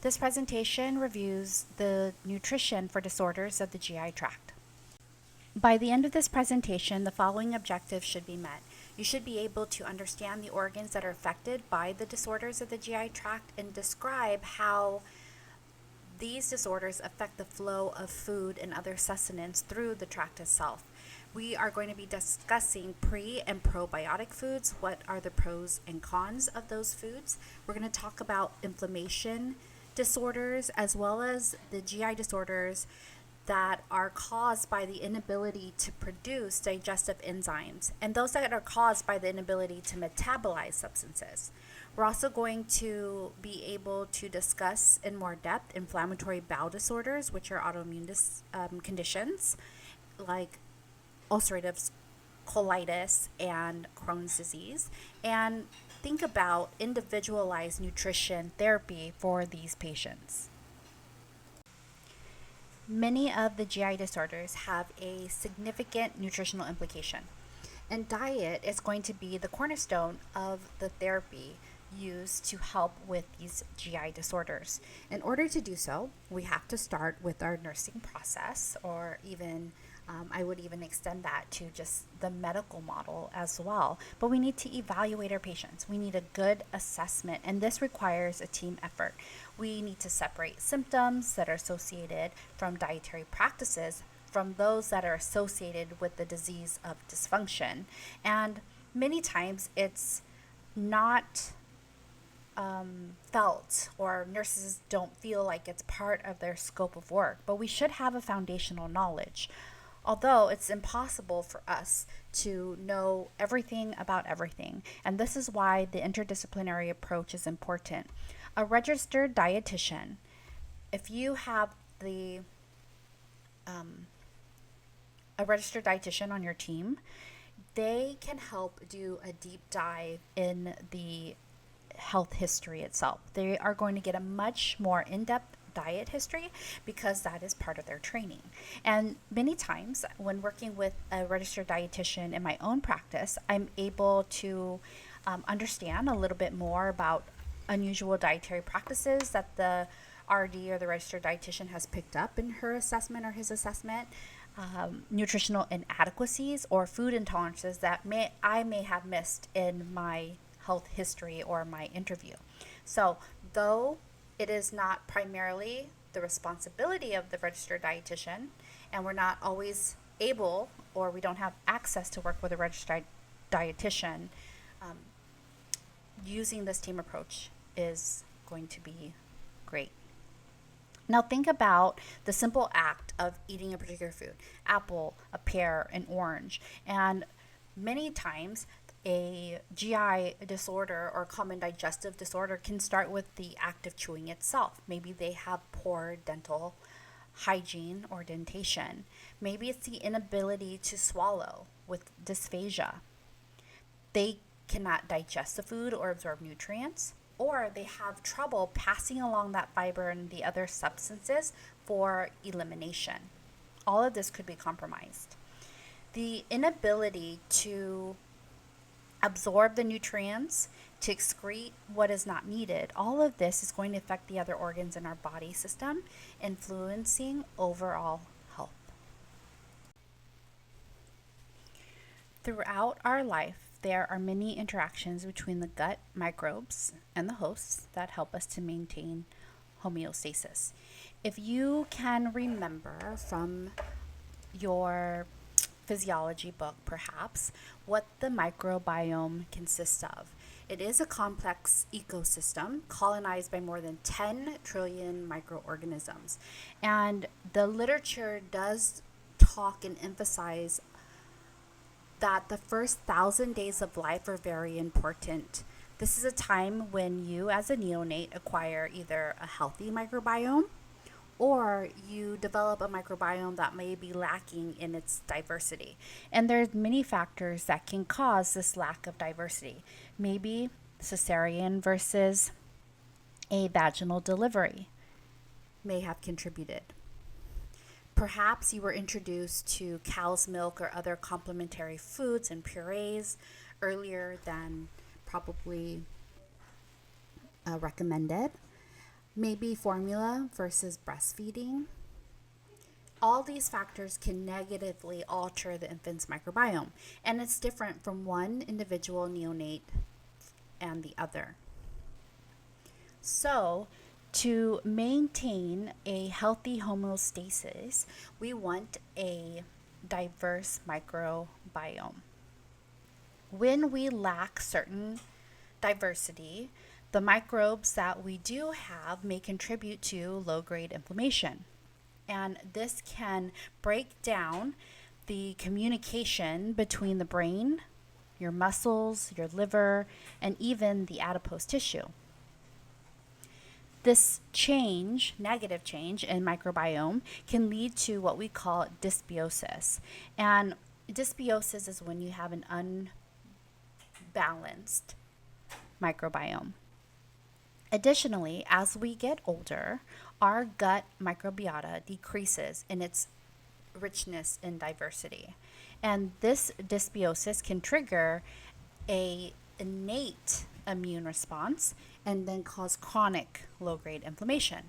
This presentation reviews the nutrition for disorders of the GI tract. By the end of this presentation, the following objectives should be met. You should be able to understand the organs that are affected by the disorders of the GI tract and describe how these disorders affect the flow of food and other sustenance through the tract itself. We are going to be discussing pre and probiotic foods. What are the pros and cons of those foods? We're going to talk about inflammation disorders as well as the GI disorders that are caused by the inability to produce digestive enzymes and those that are caused by the inability to metabolize substances. We're also going to be able to discuss in more depth inflammatory bowel disorders, which are autoimmune conditions like ulcerative colitis and Crohn's disease, and think about individualized nutrition therapy for these patients. Many of the GI disorders have a significant nutritional implication, and diet is going to be the cornerstone of the therapy used to help with these GI disorders. In order to do so, we have to start with our nursing process, or even I would even extend that to just the medical model as well. But we need to evaluate our patients. We need a good assessment, and this requires a team effort. We need to separate symptoms that are associated from dietary practices from those that are associated with the disease of dysfunction. And many times it's not felt, or nurses don't feel like it's part of their scope of work, but we should have a foundational knowledge. Although it's impossible for us to know everything about everything, and this is why the interdisciplinary approach is important. A registered dietitian, if you have a registered dietitian on your team, they can help do a deep dive in the health history itself. They are going to get a much more in-depth diet history because that is part of their training. And many times when working with a registered dietitian in my own practice, I'm able to understand a little bit more about unusual dietary practices that the RD or the registered dietitian has picked up in her assessment or his assessment, nutritional inadequacies or food intolerances that I may have missed in my health history or my interview. So though it is not primarily the responsibility of the registered dietitian, and we're not always able, or we don't have access to work with a registered dietitian, using this team approach is going to be great. Now think about the simple act of eating a particular food, apple, a pear, an orange, and many times a GI disorder or common digestive disorder can start with the act of chewing itself. Maybe they have poor dental hygiene or dentation. Maybe it's the inability to swallow with dysphagia. They cannot digest the food or absorb nutrients, or they have trouble passing along that fiber and the other substances for elimination. All of this could be compromised. The inability to absorb the nutrients, to excrete what is not needed, all of this is going to affect the other organs in our body system, influencing overall health. Throughout our life, there are many interactions between the gut microbes and the hosts that help us to maintain homeostasis. If you can remember from your physiology book, perhaps, what the microbiome consists of. It is a complex ecosystem colonized by more than 10 trillion microorganisms. And the literature does talk and emphasize that the first 1,000 days of life are very important. This is a time when you, as a neonate, acquire either a healthy microbiome or you develop a microbiome that may be lacking in its diversity. And there's many factors that can cause this lack of diversity. Maybe cesarean versus a vaginal delivery may have contributed. Perhaps you were introduced to cow's milk or other complementary foods and purees earlier than probably recommended. maybe formula versus breastfeeding. All these factors can negatively alter the infant's microbiome, and it's different from one individual neonate and the other. So, to maintain a healthy homeostasis, we want a diverse microbiome. When we lack certain diversity, the microbes that we do have may contribute to low grade inflammation. And this can break down the communication between the brain, your muscles, your liver, and even the adipose tissue. This change, negative change in microbiome, can lead to what we call dysbiosis. And dysbiosis is when you have an unbalanced microbiome. Additionally, as we get older, our gut microbiota decreases in its richness in diversity. And this dysbiosis can trigger a innate immune response and then cause chronic low-grade inflammation.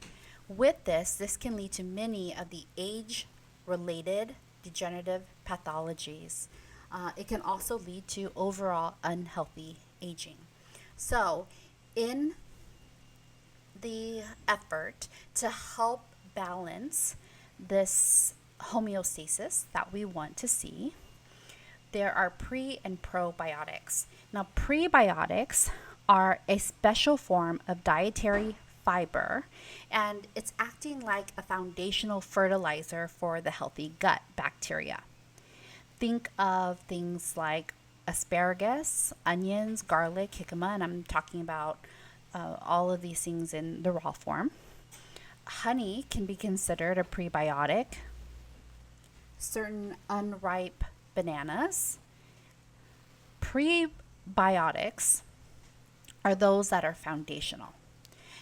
With this can lead to many of the age-related degenerative pathologies. It can also lead to overall unhealthy aging. So, in the effort to help balance this homeostasis that we want to see, there are pre and probiotics. Now, prebiotics are a special form of dietary fiber, and it's acting like a foundational fertilizer for the healthy gut bacteria. Think of things like asparagus, onions, garlic, jicama, and I'm talking about all of these things in the raw form. Honey can be considered a prebiotic. Certain unripe bananas. Prebiotics are those that are foundational.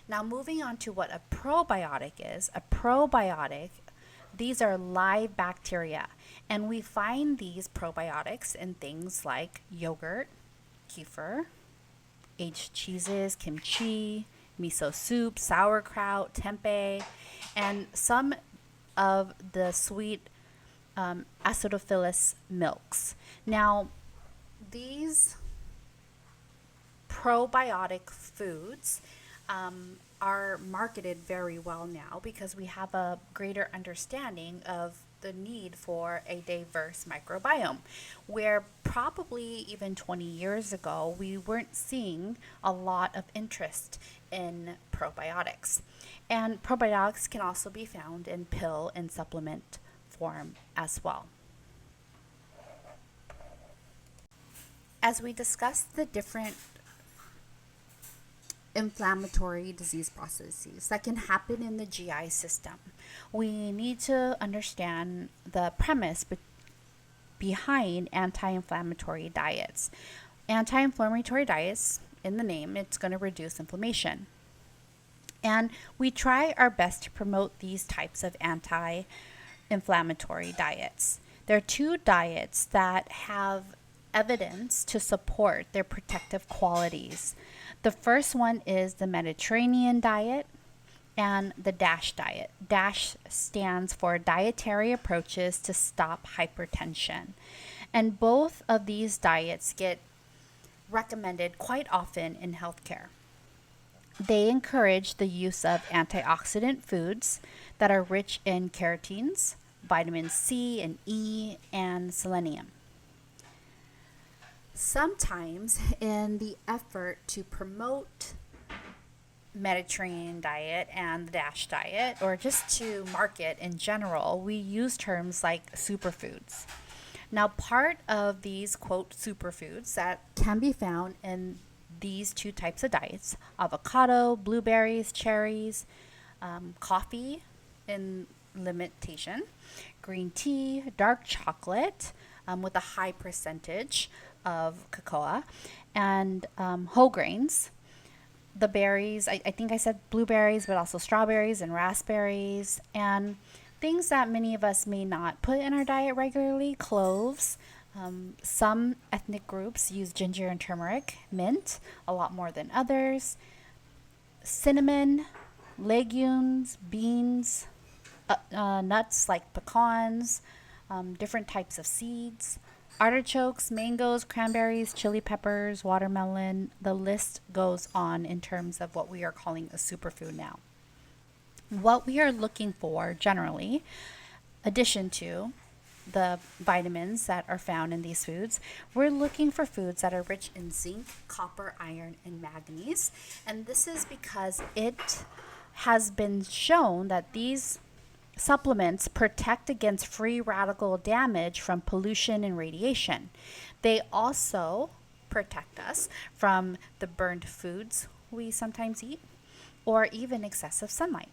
Now, moving on to what a probiotic is. A probiotic, these are live bacteria, and we find these probiotics in things like yogurt, kefir, aged cheeses, kimchi, miso soup, sauerkraut, tempeh, and some of the sweet acidophilus milks. Now, these probiotic foods are marketed very well now because we have a greater understanding of the need for a diverse microbiome, where probably even 20 years ago we weren't seeing a lot of interest in probiotics. And probiotics can also be found in pill and supplement form as well. As we discuss the different inflammatory disease processes that can happen in the GI system, we need to understand the premise behind anti-inflammatory diets. Anti-inflammatory diets, in the name, it's going to reduce inflammation. And we try our best to promote these types of anti-inflammatory diets. There are two diets that have evidence to support their protective qualities. The first one is the Mediterranean diet and the DASH diet. DASH stands for Dietary Approaches to Stop Hypertension. And both of these diets get recommended quite often in healthcare. They encourage the use of antioxidant foods that are rich in carotenes, vitamin C and E, and selenium. Sometimes, in the effort to promote Mediterranean diet and the DASH diet, or just to market in general, we use terms like superfoods. Now, part of these, quote, superfoods that can be found in these two types of diets: avocado, blueberries, cherries, coffee in limitation, green tea, dark chocolate with a high percentage of cocoa, and whole grains. The berries, I think I said blueberries, but also strawberries and raspberries, and things that many of us may not put in our diet regularly: cloves. Some ethnic groups use ginger and turmeric, mint, a lot more than others. Cinnamon, legumes, beans, nuts like pecans, different types of seeds, artichokes, mangoes, cranberries, chili peppers, watermelon. The list goes on in terms of what we are calling a superfood now. What we are looking for generally, addition to the vitamins that are found in these foods, we're looking for foods that are rich in zinc, copper, iron, and manganese. And this is because it has been shown that these supplements protect against free radical damage from pollution and radiation. They also protect us from the burned foods we sometimes eat or even excessive sunlight.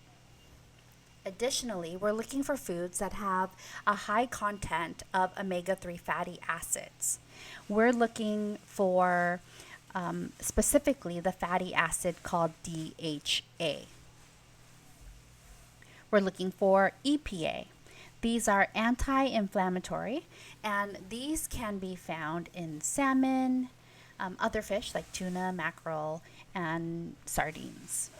Additionally, we're looking for foods that have a high content of omega-3 fatty acids. We're looking for specifically the fatty acid called DHA. We're looking for EPA. These are anti-inflammatory, and these can be found in salmon, other fish like tuna, mackerel, and sardines.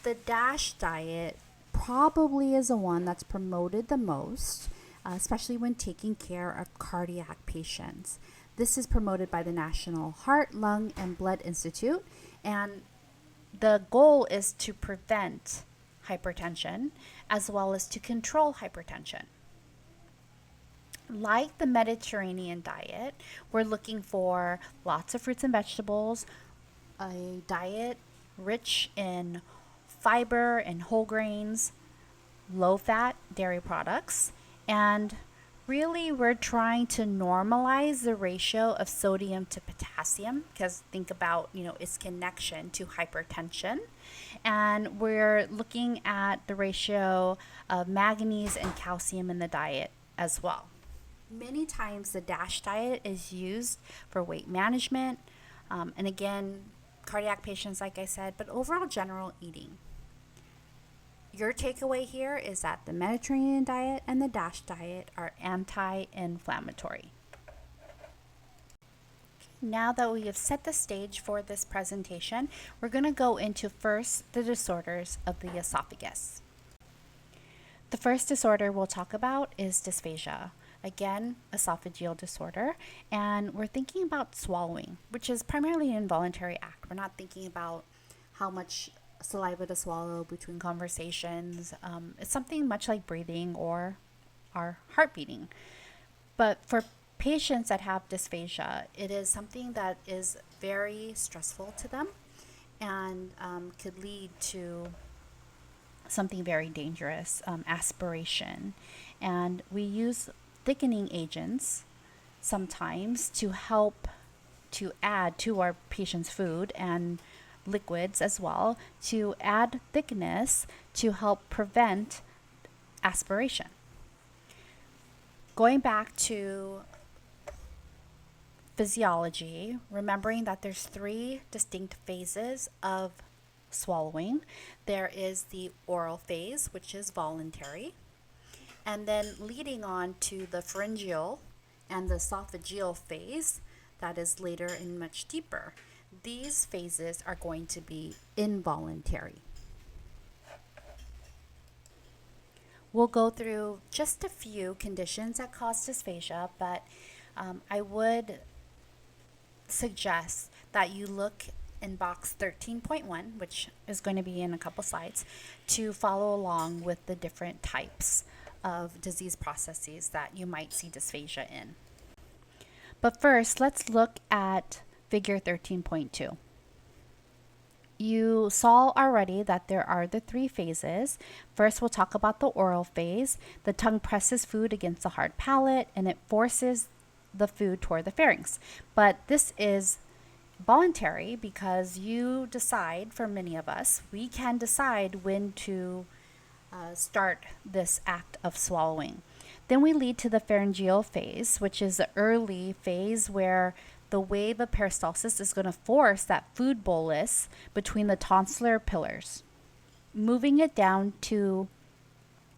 The DASH diet probably is the one that's promoted the most, especially when taking care of cardiac patients. This is promoted by the National Heart, Lung, and Blood Institute, and the goal is to prevent hypertension as well as to control hypertension. Like the Mediterranean diet, we're looking for lots of fruits and vegetables, a diet rich in fiber and whole grains, low fat dairy products, and really we're trying to normalize the ratio of sodium to potassium, because think about its connection to hypertension. And we're looking at the ratio of manganese and calcium in the diet as well. Many times the DASH diet is used for weight management, and again, cardiac patients, like I said, but overall general eating. Your takeaway here is that the Mediterranean diet and the DASH diet are anti-inflammatory. Now that we have set the stage for this presentation, we're going to go into first the disorders of the esophagus. The first disorder we'll talk about is dysphagia. Again, esophageal disorder, and we're thinking about swallowing, which is primarily an involuntary act. We're not thinking about how much saliva to swallow between conversations. It's something much like breathing or our heart beating. But for patients that have dysphagia, it is something that is very stressful to them and could lead to something very dangerous, aspiration. And we use thickening agents sometimes to help to add to our patient's food and liquids as well, to add thickness to help prevent aspiration. Going back to physiology, remembering that there's 3 distinct phases of swallowing. There is the oral phase, which is voluntary, and then leading on to the pharyngeal and the esophageal phase, that is later and much deeper. These phases are going to be involuntary. We'll go through just a few conditions that cause dysphagia, but I would suggest that you look in box 13.1, which is going to be in a couple slides, to follow along with the different types of disease processes that you might see dysphagia in. But first, let's look at figure 13.2. You saw already that there are the 3 phases. First, we'll talk about the oral phase. The tongue presses food against the hard palate and it forces the food toward the pharynx. But this is voluntary because you decide, for many of us, we can decide when to start this act of swallowing. Then we lead to the pharyngeal phase, which is the early phase where the wave of peristalsis is going to force that food bolus between the tonsillar pillars, moving it down to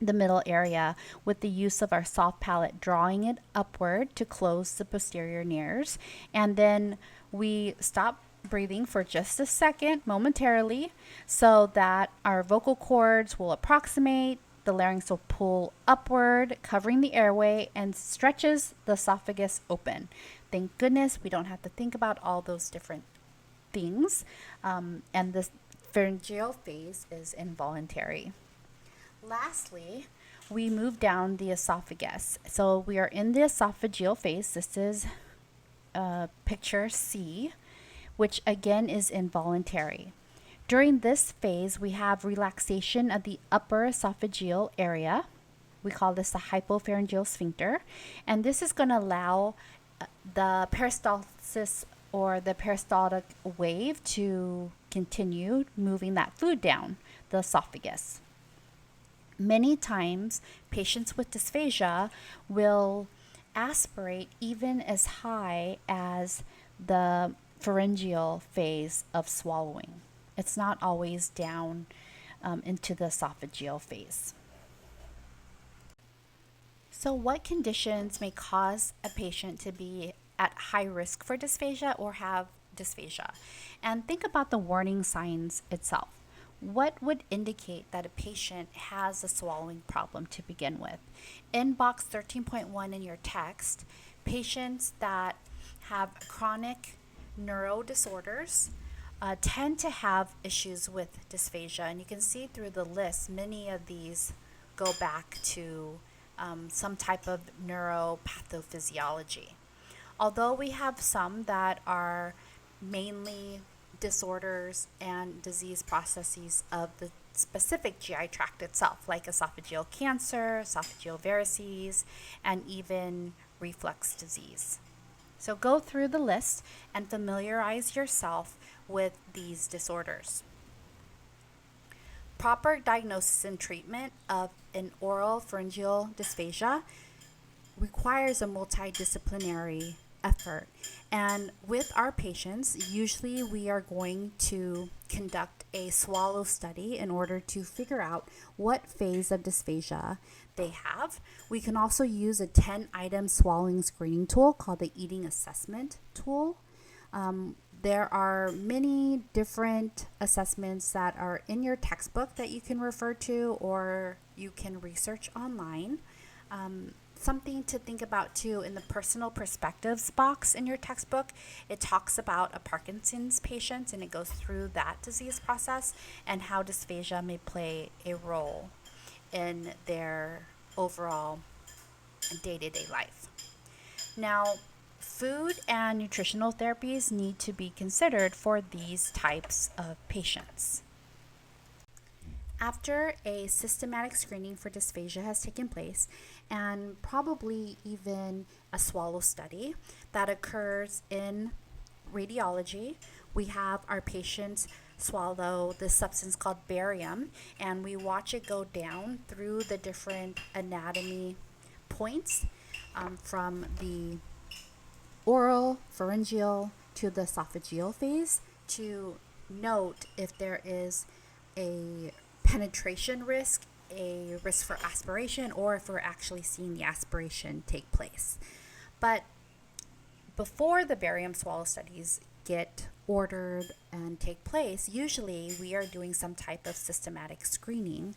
the middle area with the use of our soft palate, drawing it upward to close the posterior nares. And then we stop breathing for just a second momentarily so that our vocal cords will approximate, the larynx will pull upward, covering the airway, and stretches the esophagus open. Thank goodness we don't have to think about all those different things. And the pharyngeal phase is involuntary. Lastly, we move down the esophagus. So we are in the esophageal phase. This is picture C, which again is involuntary. During this phase, we have relaxation of the upper esophageal area. We call this the hypopharyngeal sphincter. And this is going to allow the peristalsis or the peristaltic wave to continue moving that food down the esophagus. Many times, patients with dysphagia will aspirate even as high as the pharyngeal phase of swallowing. It's not always down into the esophageal phase. So, what conditions may cause a patient to be at high risk for dysphagia or have dysphagia? And think about the warning signs itself. What would indicate that a patient has a swallowing problem to begin with? In box 13.1 in your text, patients that have chronic neuro disorders tend to have issues with dysphagia. And you can see through the list, many of these go back to some type of neuropathophysiology. Although we have some that are mainly disorders and disease processes of the specific GI tract itself, like esophageal cancer, esophageal varices, and even reflux disease. So go through the list and familiarize yourself with these disorders. Proper diagnosis and treatment of an oral pharyngeal dysphagia requires a multidisciplinary effort. And with our patients, usually we are going to conduct a swallow study in order to figure out what phase of dysphagia they have. We can also use a 10-item swallowing screening tool called the eating assessment tool. There are many different assessments that are in your textbook that you can refer to or you can research online. Something to think about too in the personal perspectives box in your textbook, it talks about a Parkinson's patient and it goes through that disease process and how dysphagia may play a role in their overall day-to-day life. Now, food and nutritional therapies need to be considered for these types of patients. After a systematic screening for dysphagia has taken place, and probably even a swallow study that occurs in radiology, we have our patients swallow this substance called barium, and we watch it go down through the different anatomy points from the oral, pharyngeal to the esophageal phase to note if there is a penetration risk, a risk for aspiration, or if we're actually seeing the aspiration take place. But before the barium swallow studies get ordered and take place, usually we are doing some type of systematic screening.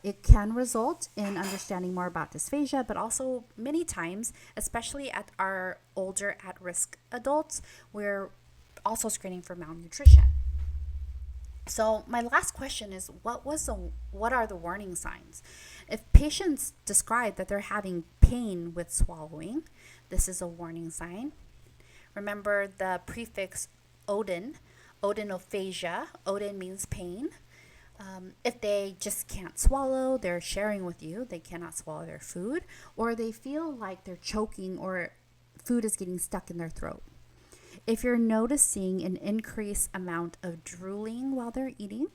It can result in understanding more about dysphagia, but also many times, especially at our older at-risk adults, we're also screening for malnutrition. So my last question is, what are the warning signs? If patients describe that they're having pain with swallowing, this is a warning sign. Remember the prefix odin, odinophagia. Odin means pain. If they just can't swallow, they're sharing with you, they cannot swallow their food, or they feel like they're choking or food is getting stuck in their throat. If you're noticing an increased amount of drooling while they're eating,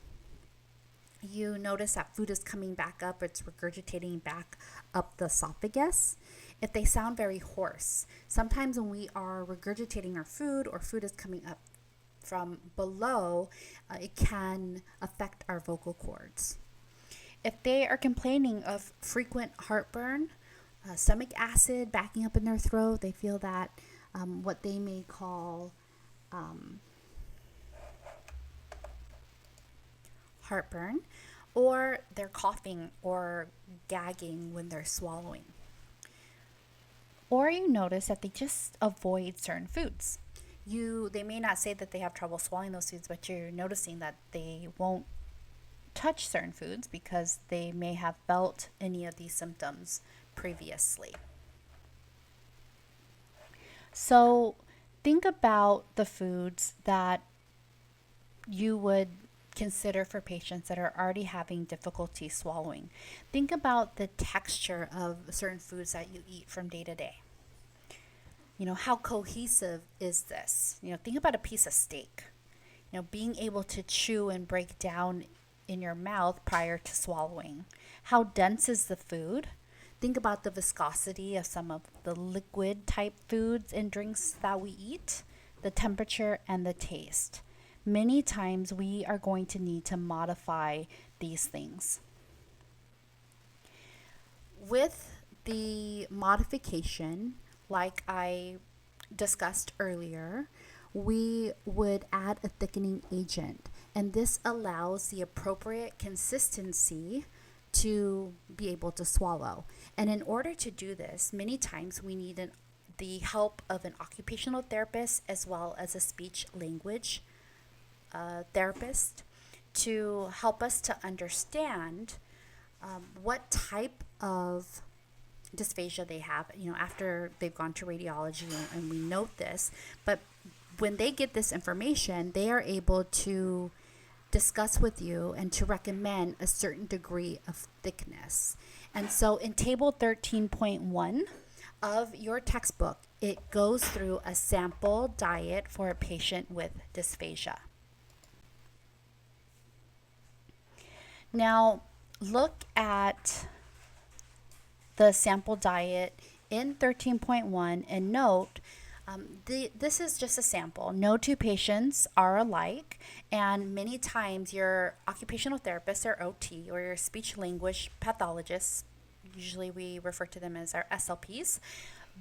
you notice that food is coming back up, it's regurgitating back up the esophagus. If they sound very hoarse, sometimes when we are regurgitating our food or food is coming up from below, it can affect our vocal cords. If they are complaining of frequent heartburn, stomach acid backing up in their throat, they feel that what they may call heartburn, or they're coughing or gagging when they're swallowing. Or you notice that they just avoid certain foods. They may not say that they have trouble swallowing those foods, but you're noticing that they won't touch certain foods because they may have felt any of these symptoms previously. So think about the foods that you would consider for patients that are already having difficulty swallowing. Think about the texture of certain foods that you eat from day to day. How cohesive is this? Think about a piece of steak. Being able to chew and break down in your mouth prior to swallowing. How dense is the food? Think about the viscosity of some of the liquid type foods and drinks that we eat, the temperature and the taste. Many times we are going to need to modify these things. With the modification, like I discussed earlier, we would add a thickening agent, and this allows the appropriate consistency to be able to swallow. And in order to do this, many times we need the help of an occupational therapist as well as a speech language therapist to help us to understand what type of dysphagia they have, after they've gone to radiology, and we note this. But when they get this information, they are able to discuss with you and to recommend a certain degree of thickness. And so in table 13.1 of your textbook, it goes through a sample diet for a patient with dysphagia. Now, look at the sample diet in 13.1 and note this is just a sample. No two patients are alike, and many times your occupational therapist or OT or your speech language pathologist, usually we refer to them as our SLPs,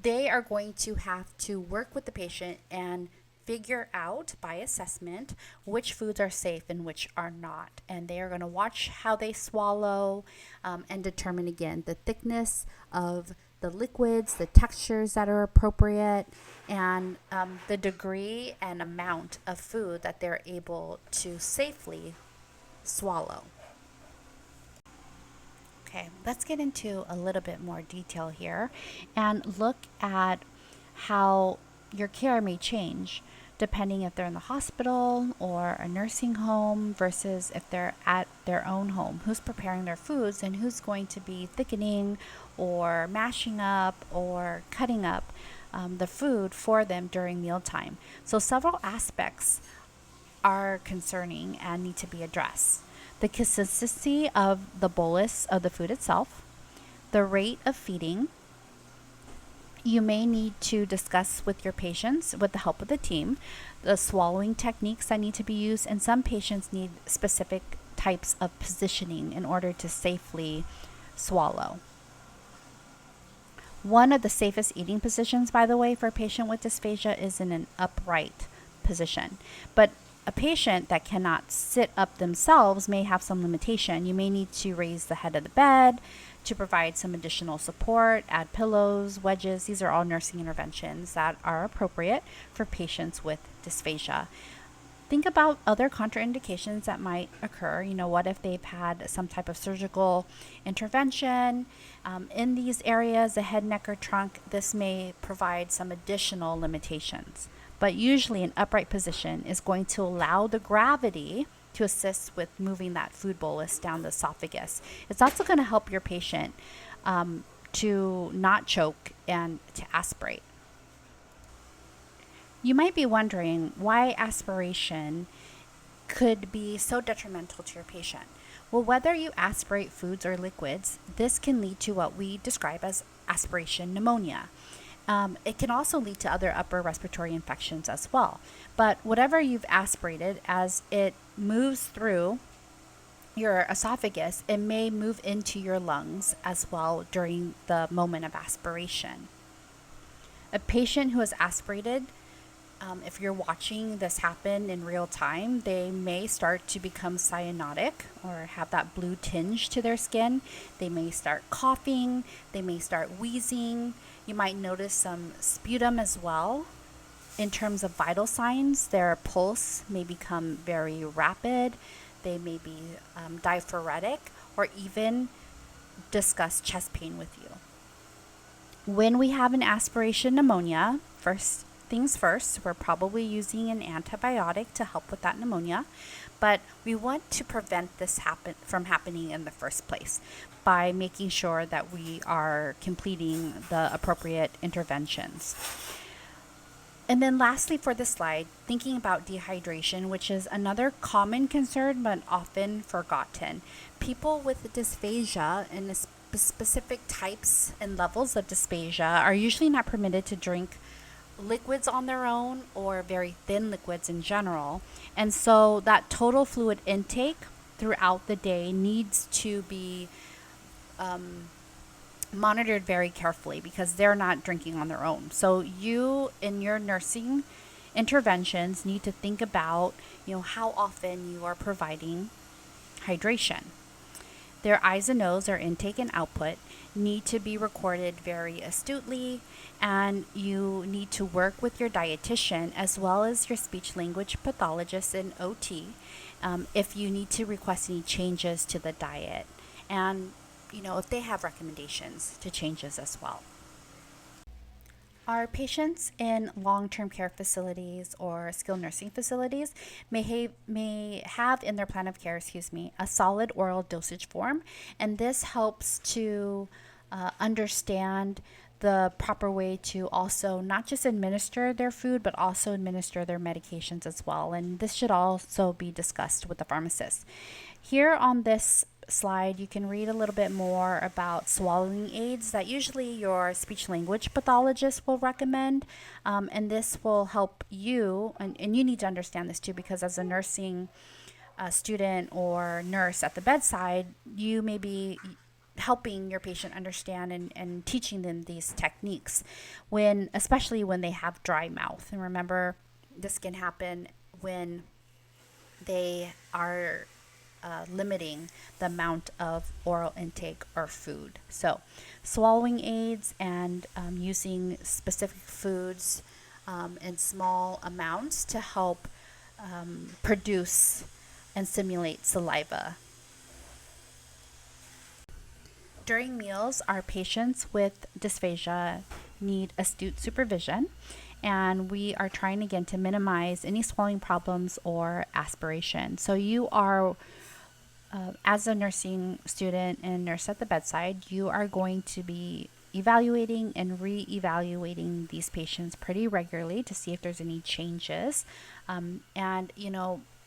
they are going to have to work with the patient and figure out by assessment which foods are safe and which are not. And they are going to watch how they swallow and determine again the thickness of the liquids, the textures that are appropriate, and the degree and amount of food that they're able to safely swallow. Okay, let's get into a little bit more detail here and look at how your care may change depending if they're in the hospital or a nursing home versus if they're at their own home. Who's preparing their foods and who's going to be thickening or mashing up or cutting up the food for them during mealtime. So several aspects are concerning and need to be addressed. The consistency of the bolus of the food itself, the rate of feeding. You may need to discuss with your patients, with the help of the team, the swallowing techniques that need to be used, and some patients need specific types of positioning in order to safely swallow. One of the safest eating positions, by the way, for a patient with dysphagia is in an upright position. But a patient that cannot sit up themselves may have some limitation. You may need to raise the head of the bed to provide some additional support, add pillows, wedges. These are all nursing interventions that are appropriate for patients with dysphagia. Think about other contraindications that might occur. What if they've had some type of surgical intervention in these areas, the head, neck, or trunk? This may provide some additional limitations. But usually an upright position is going to allow the gravity to assist with moving that food bolus down the esophagus. It's also going to help your patient to not choke and to aspirate. You might be wondering why aspiration could be so detrimental to your patient. Well, whether you aspirate foods or liquids, this can lead to what we describe as aspiration pneumonia. It can also lead to other upper respiratory infections as well. But whatever you've aspirated, as it moves through your esophagus, it may move into your lungs as well during the moment of aspiration. A patient who has aspirated If you're watching this happen in real time, they may start to become cyanotic or have that blue tinge to their skin. They may start coughing, they may start wheezing. You might notice some sputum as well. In terms of vital signs, their pulse may become very rapid, they may be diaphoretic, or even discuss chest pain with you. When we have an aspiration pneumonia, first things first, we're probably using an antibiotic to help with that pneumonia, but we want to prevent this from happening in the first place by making sure that we are completing the appropriate interventions. And then lastly for this slide, thinking about dehydration, which is another common concern but often forgotten. People with dysphagia and specific types and levels of dysphagia are usually not permitted to drink liquids on their own or very thin liquids in general. And so that total fluid intake throughout the day needs to be monitored very carefully because they're not drinking on their own. So you in your nursing interventions need to think about, how often you are providing hydration. Their eyes and nose, or intake and output, need to be recorded very astutely, and you need to work with your dietitian as well as your speech language pathologist and OT if you need to request any changes to the diet. And if they have recommendations to changes as well. Our patients in long-term care facilities or skilled nursing facilities may have in their plan of care, a solid oral dosage form, and this helps to understand the proper way to also not just administer their food, but also administer their medications as well. And this should also be discussed with the pharmacist. Here on this slide, you can read a little bit more about swallowing aids that usually your speech language pathologist will recommend. And this will help you, and you need to understand this too, because as a nursing student or nurse at the bedside, you may be helping your patient understand and teaching them these techniques especially when they have dry mouth. And remember, this can happen when they are limiting the amount of oral intake or food. So swallowing aids and using specific foods in small amounts to help produce and simulate saliva. During meals, our patients with dysphagia need astute supervision, and we are trying again to minimize any swallowing problems or aspiration. So you are, as a nursing student and nurse at the bedside, you are going to be evaluating and re-evaluating these patients pretty regularly to see if there's any changes.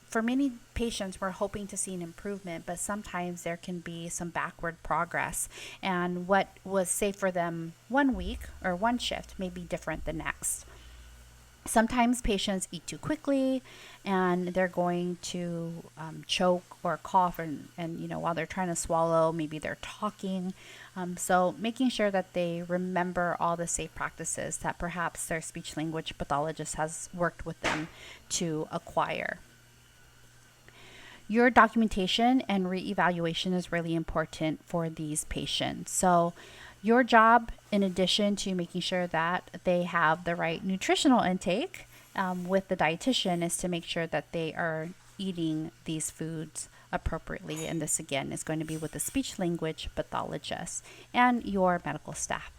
For many patients, we're hoping to see an improvement, but sometimes there can be some backward progress. And what was safe for them one week or one shift may be different the next. Sometimes patients eat too quickly and they're going to choke or cough, and while they're trying to swallow, maybe they're talking. So making sure that they remember all the safe practices that perhaps their speech language pathologist has worked with them to acquire. Your documentation and reevaluation is really important for these patients. So your job, in addition to making sure that they have the right nutritional intake with the dietitian, is to make sure that they are eating these foods appropriately. And this, again, is going to be with the speech language pathologist and your medical staff.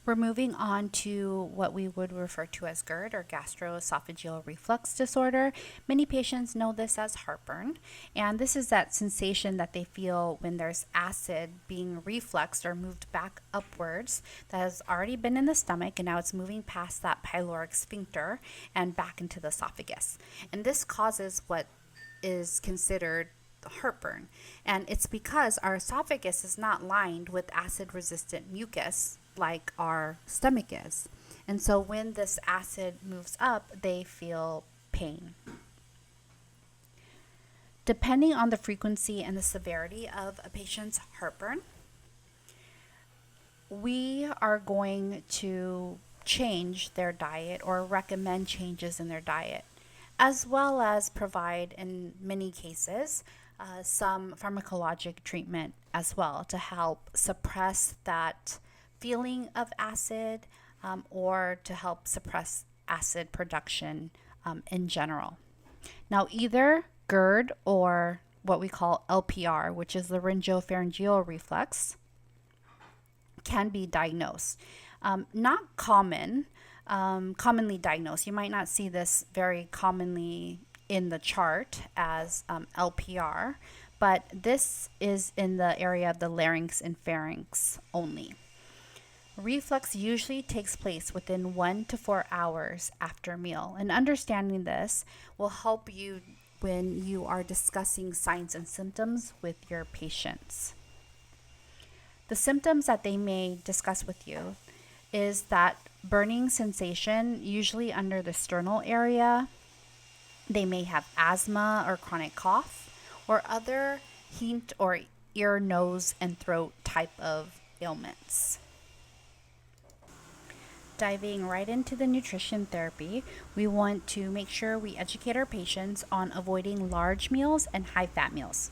We're moving on to what we would refer to as GERD, or gastroesophageal reflux disorder. Many patients know this as heartburn, and this is that sensation that they feel when there's acid being refluxed or moved back upwards that has already been in the stomach, and now it's moving past that pyloric sphincter and back into the esophagus. And this causes what is considered heartburn, and it's because our esophagus is not lined with acid-resistant mucus like our stomach is. And so when this acid moves up, they feel pain. Depending on the frequency and the severity of a patient's heartburn, we are going to change their diet or recommend changes in their diet, as well as provide, in many cases, some pharmacologic treatment as well to help suppress that feeling of acid, or to help suppress acid production in general. Now, either GERD or what we call LPR, which is laryngopharyngeal reflux, can be diagnosed. Not commonly diagnosed. You might not see this very commonly in the chart as LPR, but this is in the area of the larynx and pharynx only. Reflux usually takes place within 1 to 4 hours after a meal, and understanding this will help you when you are discussing signs and symptoms with your patients. The symptoms that they may discuss with you is that burning sensation, usually under the sternal area. They may have asthma or chronic cough or other heat or ear, nose, and throat type of ailments. Diving right into the nutrition therapy, we want to make sure we educate our patients on avoiding large meals and high-fat meals.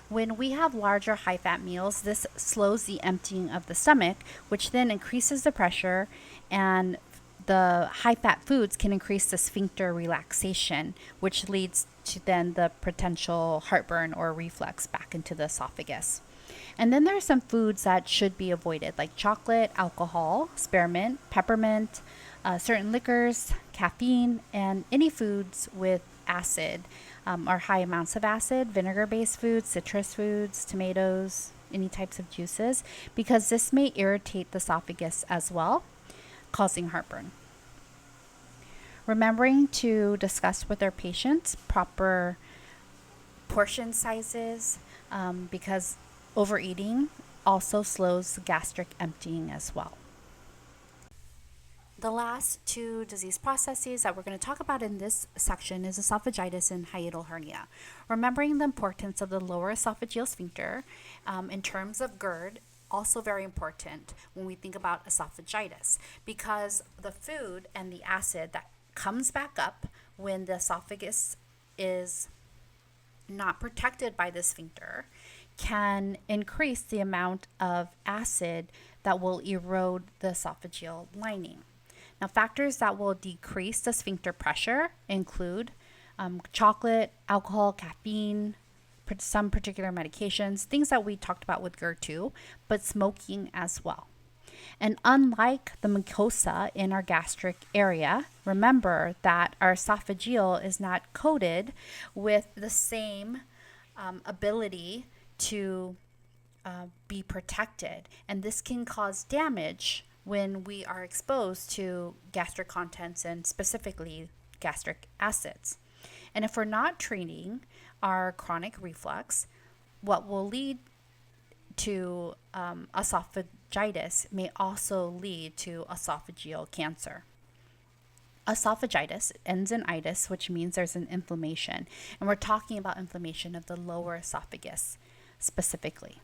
When we have large or high-fat meals, this slows the emptying of the stomach, which then increases the pressure, and the high-fat foods can increase the sphincter relaxation, which leads to then the potential heartburn or reflux back into the esophagus. And then there are some foods that should be avoided, like chocolate, alcohol, spearmint, peppermint, certain liquors, caffeine, and any foods with acid or high amounts of acid, vinegar-based foods, citrus foods, tomatoes, any types of juices, because this may irritate the esophagus as well, causing heartburn. Remembering to discuss with our patients proper portion sizes, because overeating also slows gastric emptying as well. The last two disease processes that we're going to talk about in this section is esophagitis and hiatal hernia. Remembering the importance of the lower esophageal sphincter in terms of GERD, also very important when we think about esophagitis, because the food and the acid that comes back up when the esophagus is not protected by the sphincter can increase the amount of acid that will erode the esophageal lining. Now, factors that will decrease the sphincter pressure include chocolate, alcohol, caffeine, some particular medications, things that we talked about with GERD too, but smoking as well. And unlike the mucosa in our gastric area, remember that our esophageal is not coated with the same ability to be protected. And this can cause damage when we are exposed to gastric contents and specifically gastric acids. And if we're not treating our chronic reflux, what will lead to esophagitis may also lead to esophageal cancer. Esophagitis ends in itis, which means there's an inflammation. And we're talking about inflammation of the lower esophagus specifically.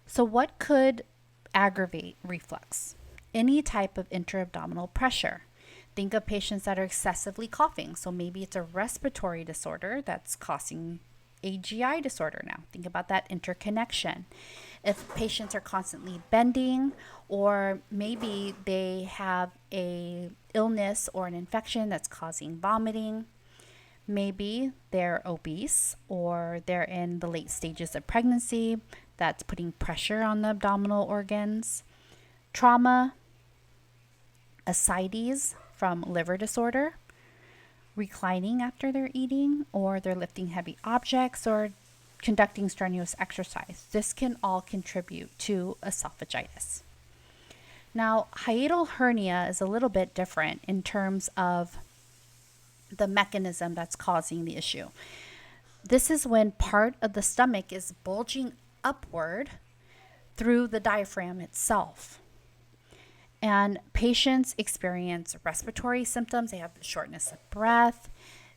So what could aggravate reflux? Any type of intra-abdominal pressure. Think of patients that are excessively coughing. So maybe it's a respiratory disorder that's causing a GI disorder now. Think about that interconnection. If patients are constantly bending, or maybe they have a illness or an infection that's causing vomiting. Maybe they're obese, or they're in the late stages of pregnancy that's putting pressure on the abdominal organs. Trauma, ascites from liver disorder, reclining after they're eating, or they're lifting heavy objects, or conducting strenuous exercise. This can all contribute to esophagitis. Now, hiatal hernia is a little bit different in terms of the mechanism that's causing the issue. This is when part of the stomach is bulging upward through the diaphragm itself. And patients experience respiratory symptoms. They have shortness of breath.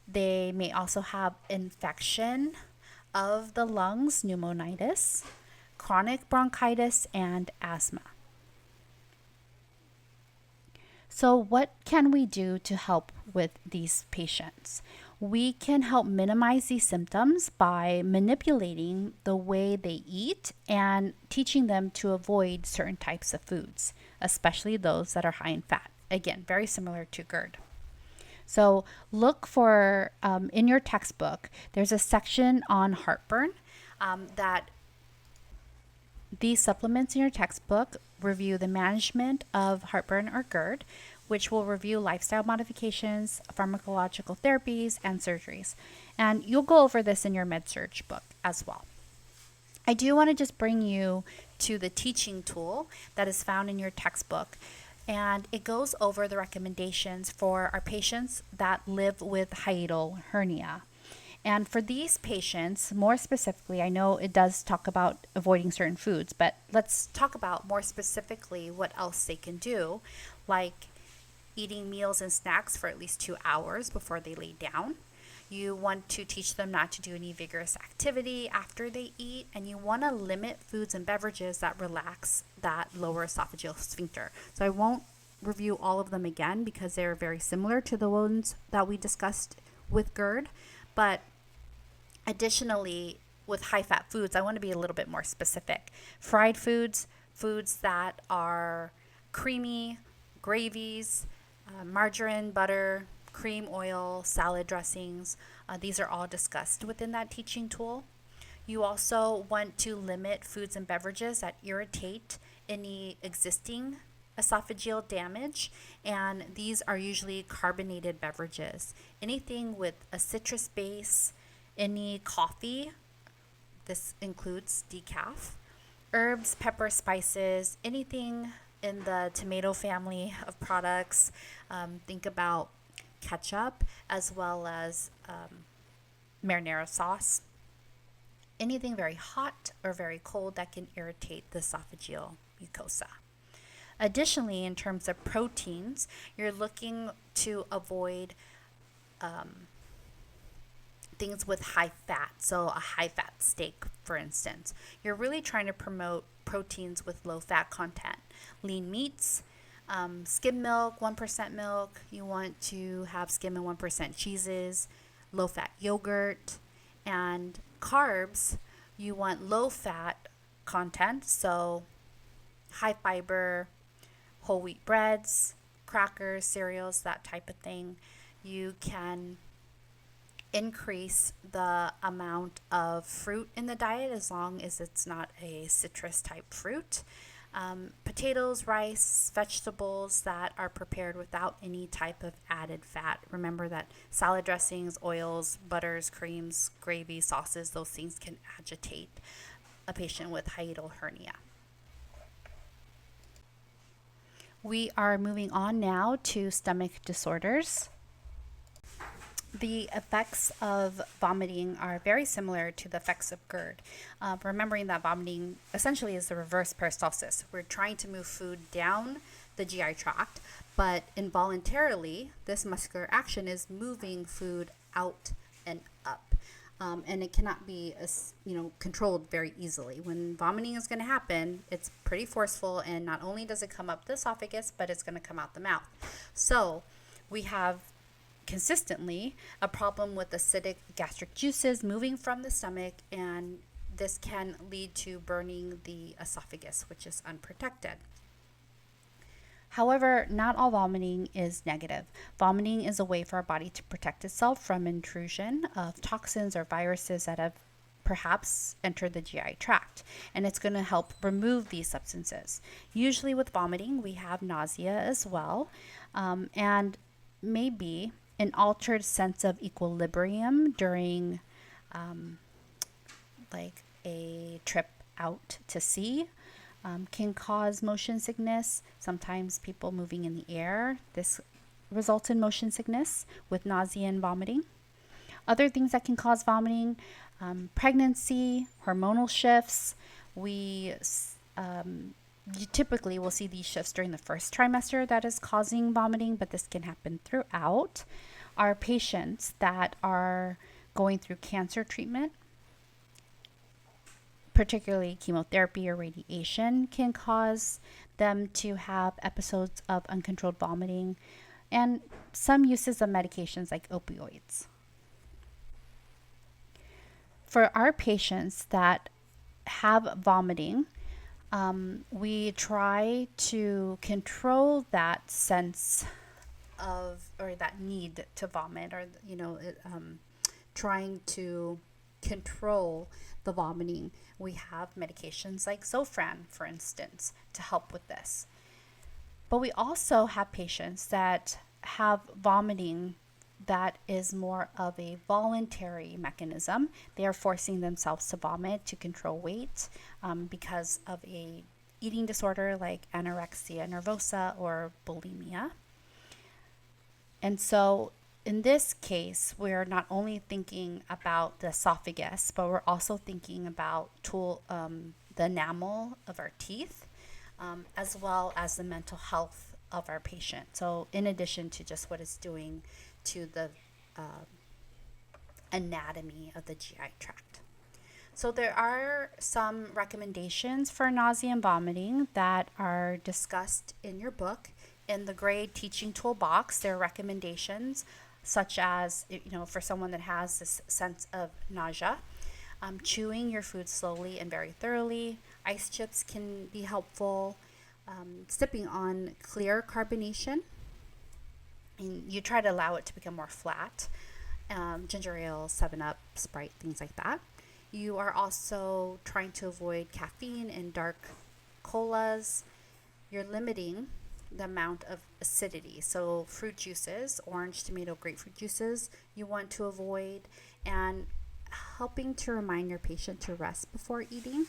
They may also have infection of the lungs, pneumonitis, chronic bronchitis, and asthma. So, what can we do to help with these patients? We can help minimize these symptoms by manipulating the way they eat and teaching them to avoid certain types of foods, especially those that are high in fat. Again, very similar to GERD. So, look for in your textbook, there's a section on heartburn that these supplements in your textbook review the management of heartburn or GERD, which will review lifestyle modifications, pharmacological therapies, and surgeries. And you'll go over this in your MedSurg book as well. I do want to just bring you to the teaching tool that is found in your textbook. And it goes over the recommendations for our patients that live with hiatal hernia. And for these patients, more specifically, I know it does talk about avoiding certain foods, but let's talk about more specifically what else they can do, like eating meals and snacks for at least 2 hours before they lay down. You want to teach them not to do any vigorous activity after they eat, and you want to limit foods and beverages that relax that lower esophageal sphincter. So I won't review all of them again because they're very similar to the ones that we discussed with GERD, but additionally, with high-fat foods, I want to be a little bit more specific. Fried foods, foods that are creamy, gravies, margarine, butter, cream, oil, salad dressings. These are all discussed within that teaching tool. You also want to limit foods and beverages that irritate any existing esophageal damage, and these are usually carbonated beverages. Anything with a citrus base, any coffee, this includes decaf, herbs, pepper, spices, anything in the tomato family of products. Think about ketchup as well as marinara sauce. Anything very hot or very cold that can irritate the esophageal mucosa. Additionally, in terms of proteins, you're looking to avoid things with high fat. So a high fat steak, for instance. You're really trying to promote proteins with low fat content. Lean meats, skim milk, 1% milk. You want to have skim and 1% cheeses, low fat yogurt, and carbs. You want low fat content, so high fiber, whole wheat breads, crackers, cereals, that type of thing. You can increase the amount of fruit in the diet as long as it's not a citrus type fruit. Potatoes, rice, vegetables that are prepared without any type of added fat. Remember that salad dressings, oils, butters, creams, gravy, sauces, those things can agitate a patient with hiatal hernia. We are moving on now to stomach disorders. The effects of vomiting are very similar to the effects of GERD. Remembering that vomiting essentially is the reverse peristalsis. We're trying to move food down the GI tract, but involuntarily, this muscular action is moving food out and up. And it cannot be controlled very easily. When vomiting is going to happen, it's pretty forceful, and not only does it come up the esophagus, but it's going to come out the mouth. So we have consistently a problem with acidic gastric juices moving from the stomach, and this can lead to burning the esophagus, which is unprotected. However, not all vomiting is negative. Vomiting is a way for our body to protect itself from intrusion of toxins or viruses that have perhaps entered the GI tract, and it's going to help remove these substances. Usually with vomiting, we have nausea as well, and maybe an altered sense of equilibrium during like a trip out to sea. Can cause motion sickness. Sometimes people moving in the air, this results in motion sickness with nausea and vomiting. Other things that can cause vomiting, pregnancy, hormonal shifts. You typically will see these shifts during the first trimester that is causing vomiting, but this can happen throughout. Our patients that are going through cancer treatment, particularly chemotherapy or radiation, can cause them to have episodes of uncontrolled vomiting, and some uses of medications like opioids. For our patients that have vomiting, we try to control that sense of, or that need to vomit, or trying to control the vomiting. We have medications like Zofran, for instance, to help with this. But we also have patients that have vomiting that is more of a voluntary mechanism. They are forcing themselves to vomit to control weight because of a eating disorder like anorexia nervosa or bulimia. And so in this case, we're not only thinking about the esophagus, but we're also thinking about the enamel of our teeth, as well as the mental health of our patient. So in addition to just what it's doing to the anatomy of the GI tract. So there are some recommendations for nausea and vomiting that are discussed in your book. In the grade teaching toolbox, there are recommendations such as, for someone that has this sense of nausea, chewing your food slowly and very thoroughly. Ice chips can be helpful. Sipping on clear carbonation, and you try to allow it to become more flat. Ginger ale, 7-Up, Sprite, things like that. You are also trying to avoid caffeine and dark colas. You're limiting the amount of acidity. So fruit juices, orange, tomato, grapefruit juices, you want to avoid, and helping to remind your patient to rest before eating,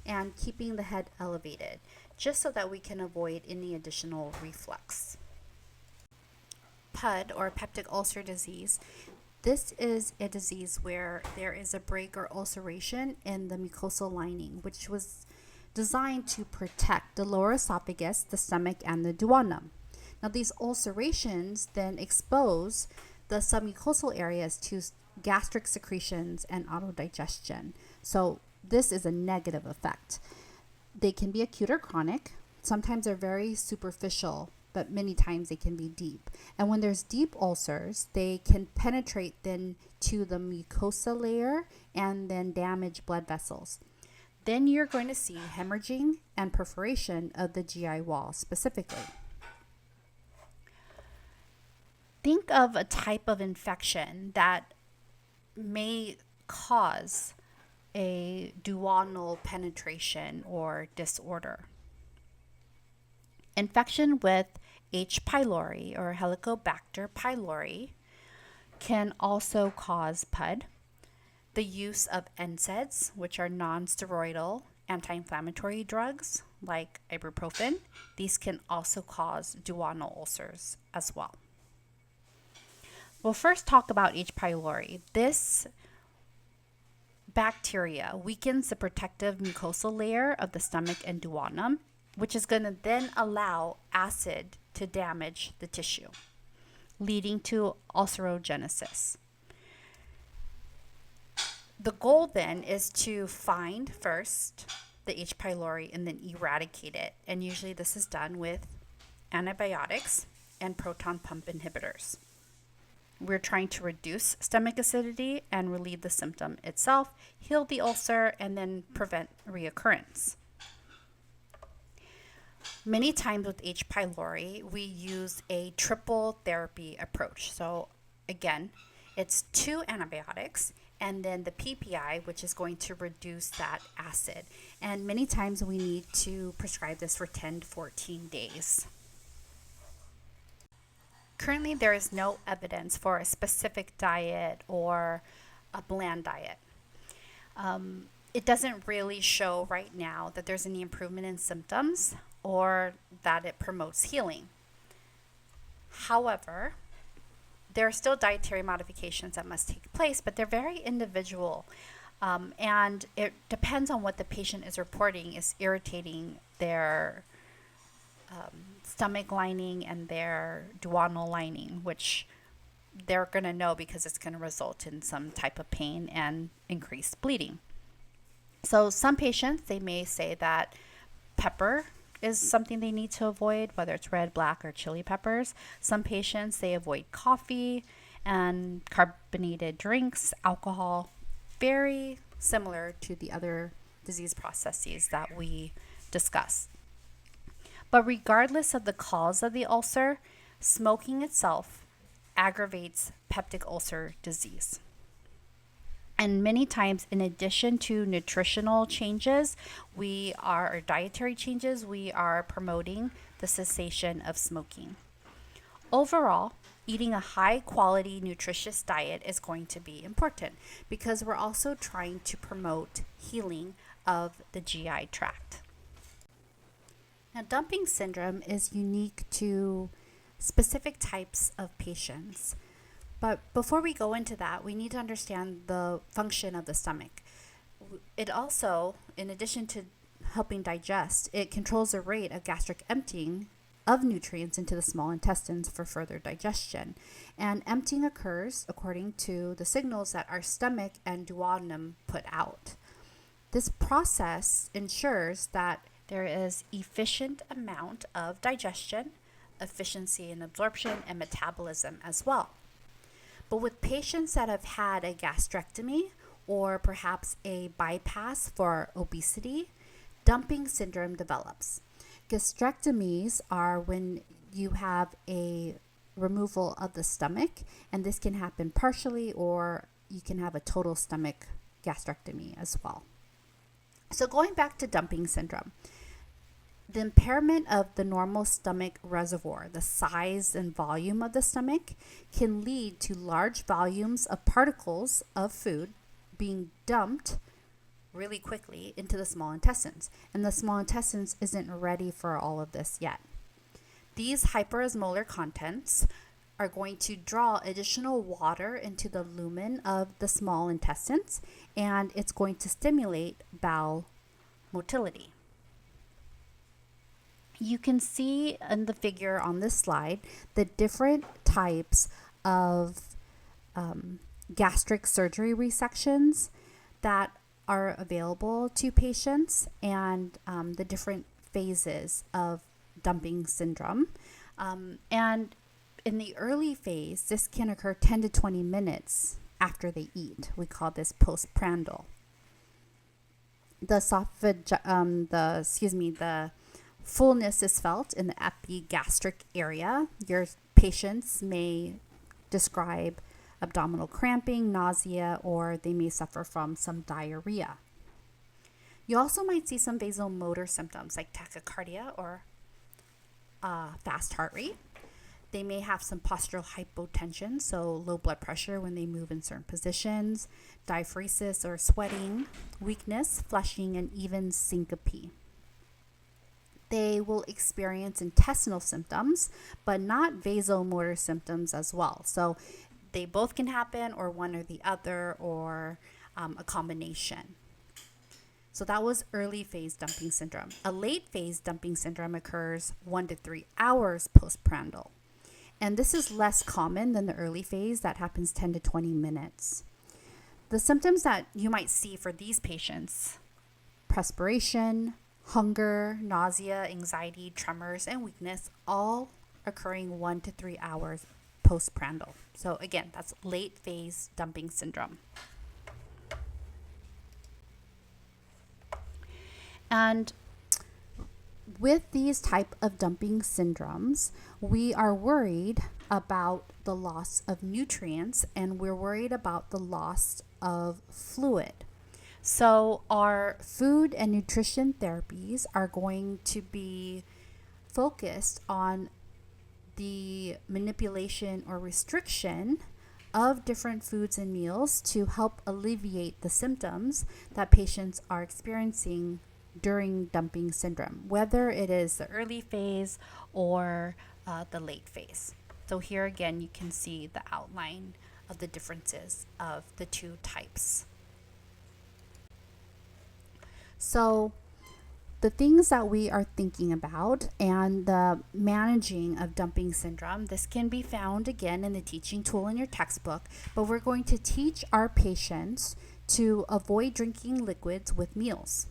and keeping the head elevated, just so that we can avoid any additional reflux. PUD, or peptic ulcer disease, this is a disease where there is a break or ulceration in the mucosal lining, which was designed to protect the lower esophagus, the stomach, and the duodenum. Now, these ulcerations then expose the submucosal areas to gastric secretions and autodigestion. So this is a negative effect. They can be acute or chronic. Sometimes they're very superficial, but many times they can be deep. And when there's deep ulcers, they can penetrate then to the mucosa layer and then damage blood vessels. Then you're going to see hemorrhaging and perforation of the GI wall specifically. Think of a type of infection that may cause a duodenal penetration or disorder. Infection with H. pylori or Helicobacter pylori can also cause PUD. The use of NSAIDs, which are non-steroidal anti-inflammatory drugs like ibuprofen, these can also cause duodenal ulcers as well. We'll first talk about H. pylori. This bacteria weakens the protective mucosal layer of the stomach and duodenum, which is going to then allow acid to damage the tissue, leading to ulcerogenesis. The goal then is to find first the H. pylori and then eradicate it. And usually this is done with antibiotics and proton pump inhibitors. We're trying to reduce stomach acidity and relieve the symptom itself, heal the ulcer, and then prevent reoccurrence. Many times with H. pylori, we use a triple therapy approach. So again, it's 2 antibiotics and then the PPI, which is going to reduce that acid. And many times we need to prescribe this for 10 to 14 days. Currently, there is no evidence for a specific diet or a bland diet. It doesn't really show right now that there's any improvement in symptoms or that it promotes healing. However, there are still dietary modifications that must take place, but they're very individual. And it depends on what the patient is reporting is irritating their stomach lining and their duodenal lining, which they're going to know because it's going to result in some type of pain and increased bleeding. So some patients, they may say that pepper is something they need to avoid, whether it's red, black, or chili peppers. Some patients, they avoid coffee and carbonated drinks, alcohol, very similar to the other disease processes that we discuss. But regardless of the cause of the ulcer, smoking itself aggravates peptic ulcer disease. And many times, in addition to nutritional changes, or dietary changes, we are promoting the cessation of smoking. Overall, eating a high quality, nutritious diet is going to be important because we're also trying to promote healing of the GI tract. Now, dumping syndrome is unique to specific types of patients. But before we go into that, we need to understand the function of the stomach. It also, in addition to helping digest, it controls the rate of gastric emptying of nutrients into the small intestines for further digestion. And emptying occurs according to the signals that our stomach and duodenum put out. This process ensures that there is efficient amount of digestion, efficiency in absorption, and metabolism as well. But with patients that have had a gastrectomy or perhaps a bypass for obesity, dumping syndrome develops. Gastrectomies are when you have a removal of the stomach, and this can happen partially, or you can have a total stomach gastrectomy as well. So going back to dumping syndrome, the impairment of the normal stomach reservoir, the size and volume of the stomach, can lead to large volumes of particles of food being dumped really quickly into the small intestines. And the small intestines isn't ready for all of this yet. These hyperosmolar contents are going to draw additional water into the lumen of the small intestines, and it's going to stimulate bowel motility. You can see in the figure on this slide the different types of gastric surgery resections that are available to patients, and the different phases of dumping syndrome. And in the early phase, this can occur 10 to 20 minutes after they eat. We call this postprandial. The fullness is felt in the epigastric area. Your patients may describe abdominal cramping, nausea, or they may suffer from some diarrhea. You also might see some vasomotor symptoms like tachycardia or fast heart rate. They may have some postural hypotension, so low blood pressure when they move in certain positions, diaphoresis or sweating, weakness, flushing, and even syncope. They will experience intestinal symptoms, but not vasomotor symptoms as well. So they both can happen, or one or the other, or a combination. So that was early phase dumping syndrome. A late phase dumping syndrome occurs 1 to 3 hours postprandial. And this is less common than the early phase that happens 10 to 20 minutes. The symptoms that you might see for these patients: perspiration, hunger, nausea, anxiety, tremors, and weakness, all occurring 1 to 3 hours postprandial. So again, that's late phase dumping syndrome. And with these type of dumping syndromes, we are worried about the loss of nutrients, and we're worried about the loss of fluid. So our food and nutrition therapies are going to be focused on the manipulation or restriction of different foods and meals to help alleviate the symptoms that patients are experiencing during dumping syndrome, whether it is the early phase or the late phase. So here again, you can see the outline of the differences of the two types. So the things that we are thinking about and the managing of dumping syndrome, this can be found again in the teaching tool in your textbook, but we're going to teach our patients to avoid drinking liquids with meals.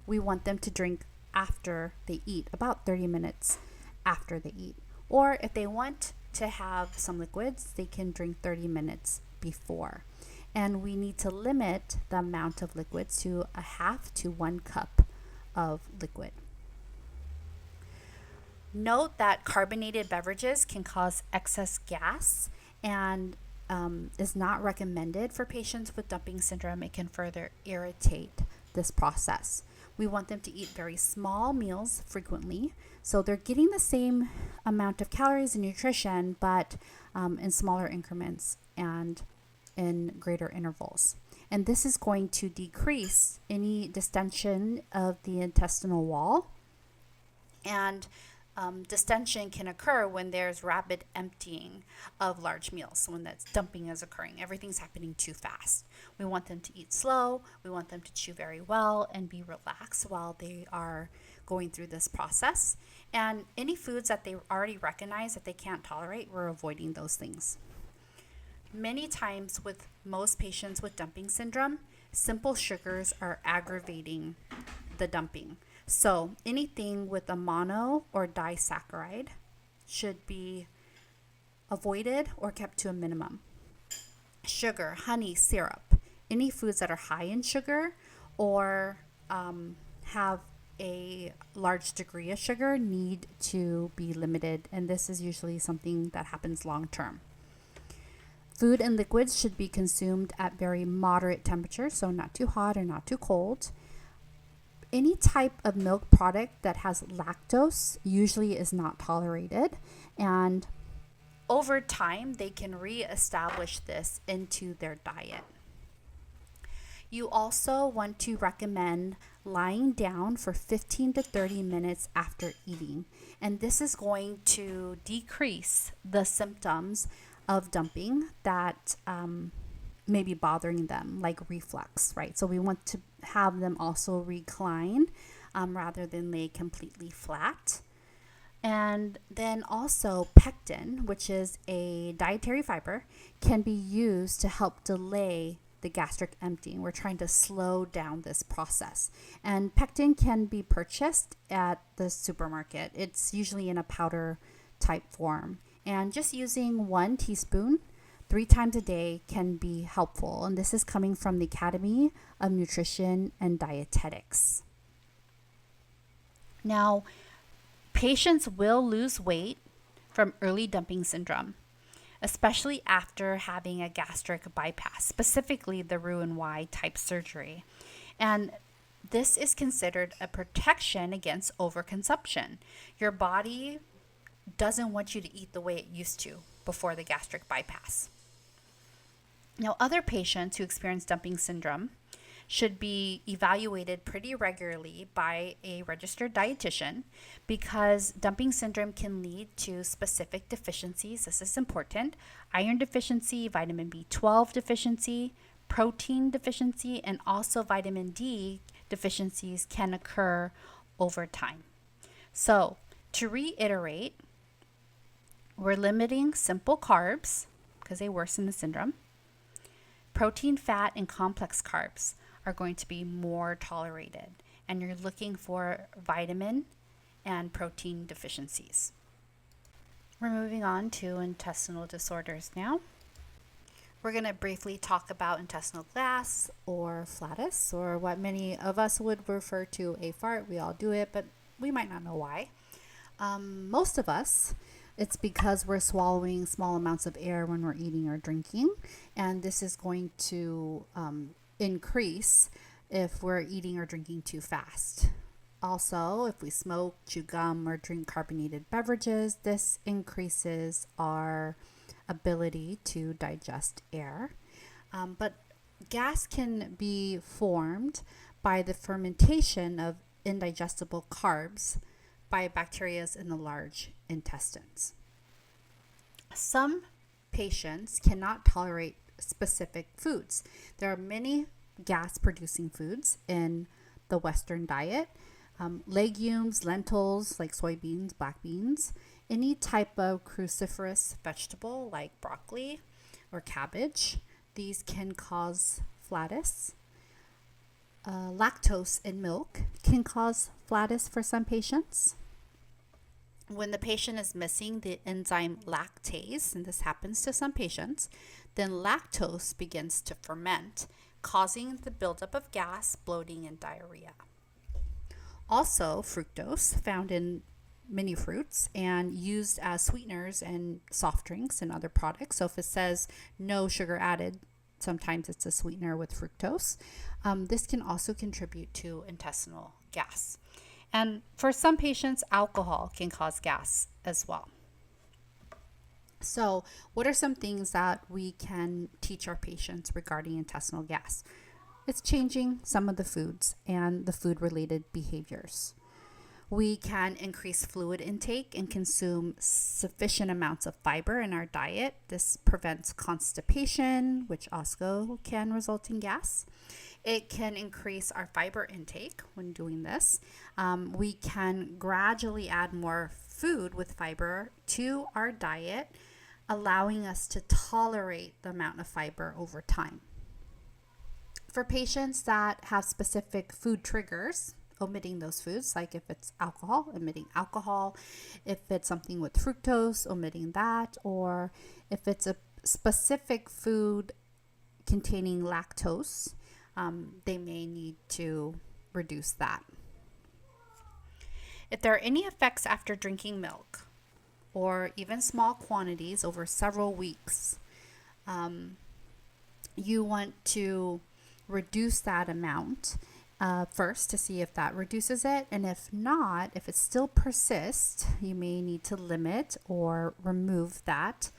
We want them to drink after they eat, about 30 minutes after they eat. Or if they want to have some liquids, they can drink 30 minutes before. And we need to limit the amount of liquids to a half to 1 cup of liquid. Note that carbonated beverages can cause excess gas and is not recommended for patients with dumping syndrome. It can further irritate this process. We want them to eat very small meals frequently, so they're getting the same amount of calories and nutrition, but in smaller increments and in greater intervals. And this is going to decrease any distension of the intestinal wall. And distension can occur when there's rapid emptying of large meals. So when that dumping is occurring, everything's happening too fast. We want them to eat slow. We want them to chew very well and be relaxed while they are going through this process. And any foods that they already recognize that they can't tolerate, we're avoiding those things. Many times with most patients with dumping syndrome, simple sugars are aggravating the dumping. So anything with a mono or disaccharide should be avoided or kept to a minimum. Sugar, honey, syrup, any foods that are high in sugar or have a large degree of sugar need to be limited, and this is usually something that happens long term. Food and liquids should be consumed at very moderate temperatures, so not too hot or not too cold. Any type of milk product that has lactose usually is not tolerated, and over time they can reestablish this into their diet. You also want to recommend lying down for 15 to 30 minutes after eating, and this is going to decrease the symptoms of dumping that may be bothering them, like reflux, right? So we want to have them also recline rather than lay completely flat. And then also pectin, which is a dietary fiber, can be used to help delay the gastric emptying. We're trying to slow down this process. And pectin can be purchased at the supermarket. It's usually in a powder type form. And just using 1 teaspoon 3 times a day can be helpful. And this is coming from the Academy of Nutrition and Dietetics. Now, patients will lose weight from early dumping syndrome, especially after having a gastric bypass, specifically the Roux-en-Y type surgery. And this is considered a protection against overconsumption. Your body doesn't want you to eat the way it used to before the gastric bypass. Now, other patients who experience dumping syndrome should be evaluated pretty regularly by a registered dietitian because dumping syndrome can lead to specific deficiencies. This is important: iron deficiency, vitamin B12 deficiency, protein deficiency, and also vitamin D deficiencies can occur over time. So, to reiterate, we're limiting simple carbs because they worsen the syndrome. Protein, fat, and complex carbs are going to be more tolerated, and you're looking for vitamin and protein deficiencies. We're moving on to intestinal disorders now. We're going to briefly talk about intestinal gas or flatus, or what many of us would refer to a fart. We all do it, but we might not know why. Most of us, it's because we're swallowing small amounts of air when we're eating or drinking, and this is going to increase if we're eating or drinking too fast. Also, if we smoke, chew gum, or drink carbonated beverages, this increases our ability to digest air. But gas can be formed by the fermentation of indigestible carbs by bacteria in the large intestines. Some patients cannot tolerate specific foods. There are many gas-producing foods in the Western diet. Legumes, lentils like soybeans, black beans, any type of cruciferous vegetable like broccoli or cabbage. These can cause flatus. Lactose in milk can cause flatus for some patients. When the patient is missing the enzyme lactase, and this happens to some patients, then lactose begins to ferment, causing the buildup of gas, bloating, and diarrhea. Also, fructose, found in many fruits and used as sweeteners in soft drinks and other products. So if it says no sugar added, sometimes it's a sweetener with fructose. This can also contribute to intestinal gas. And for some patients, alcohol can cause gas as well. So what are some things that we can teach our patients regarding intestinal gas? It's changing some of the foods and the food-related behaviors. We can increase fluid intake and consume sufficient amounts of fiber in our diet. This prevents constipation, which also can result in gas. It can increase our fiber intake when doing this. We can gradually add more food with fiber to our diet, allowing us to tolerate the amount of fiber over time. For patients that have specific food triggers, omitting those foods, like if it's alcohol, omitting alcohol, if it's something with fructose, omitting that, or if it's a specific food containing lactose, they may need to reduce that. If there are any effects after drinking milk, or even small quantities over several weeks, you want to reduce that amount first to see if that reduces it. And if not, if it still persists, you may need to limit or remove that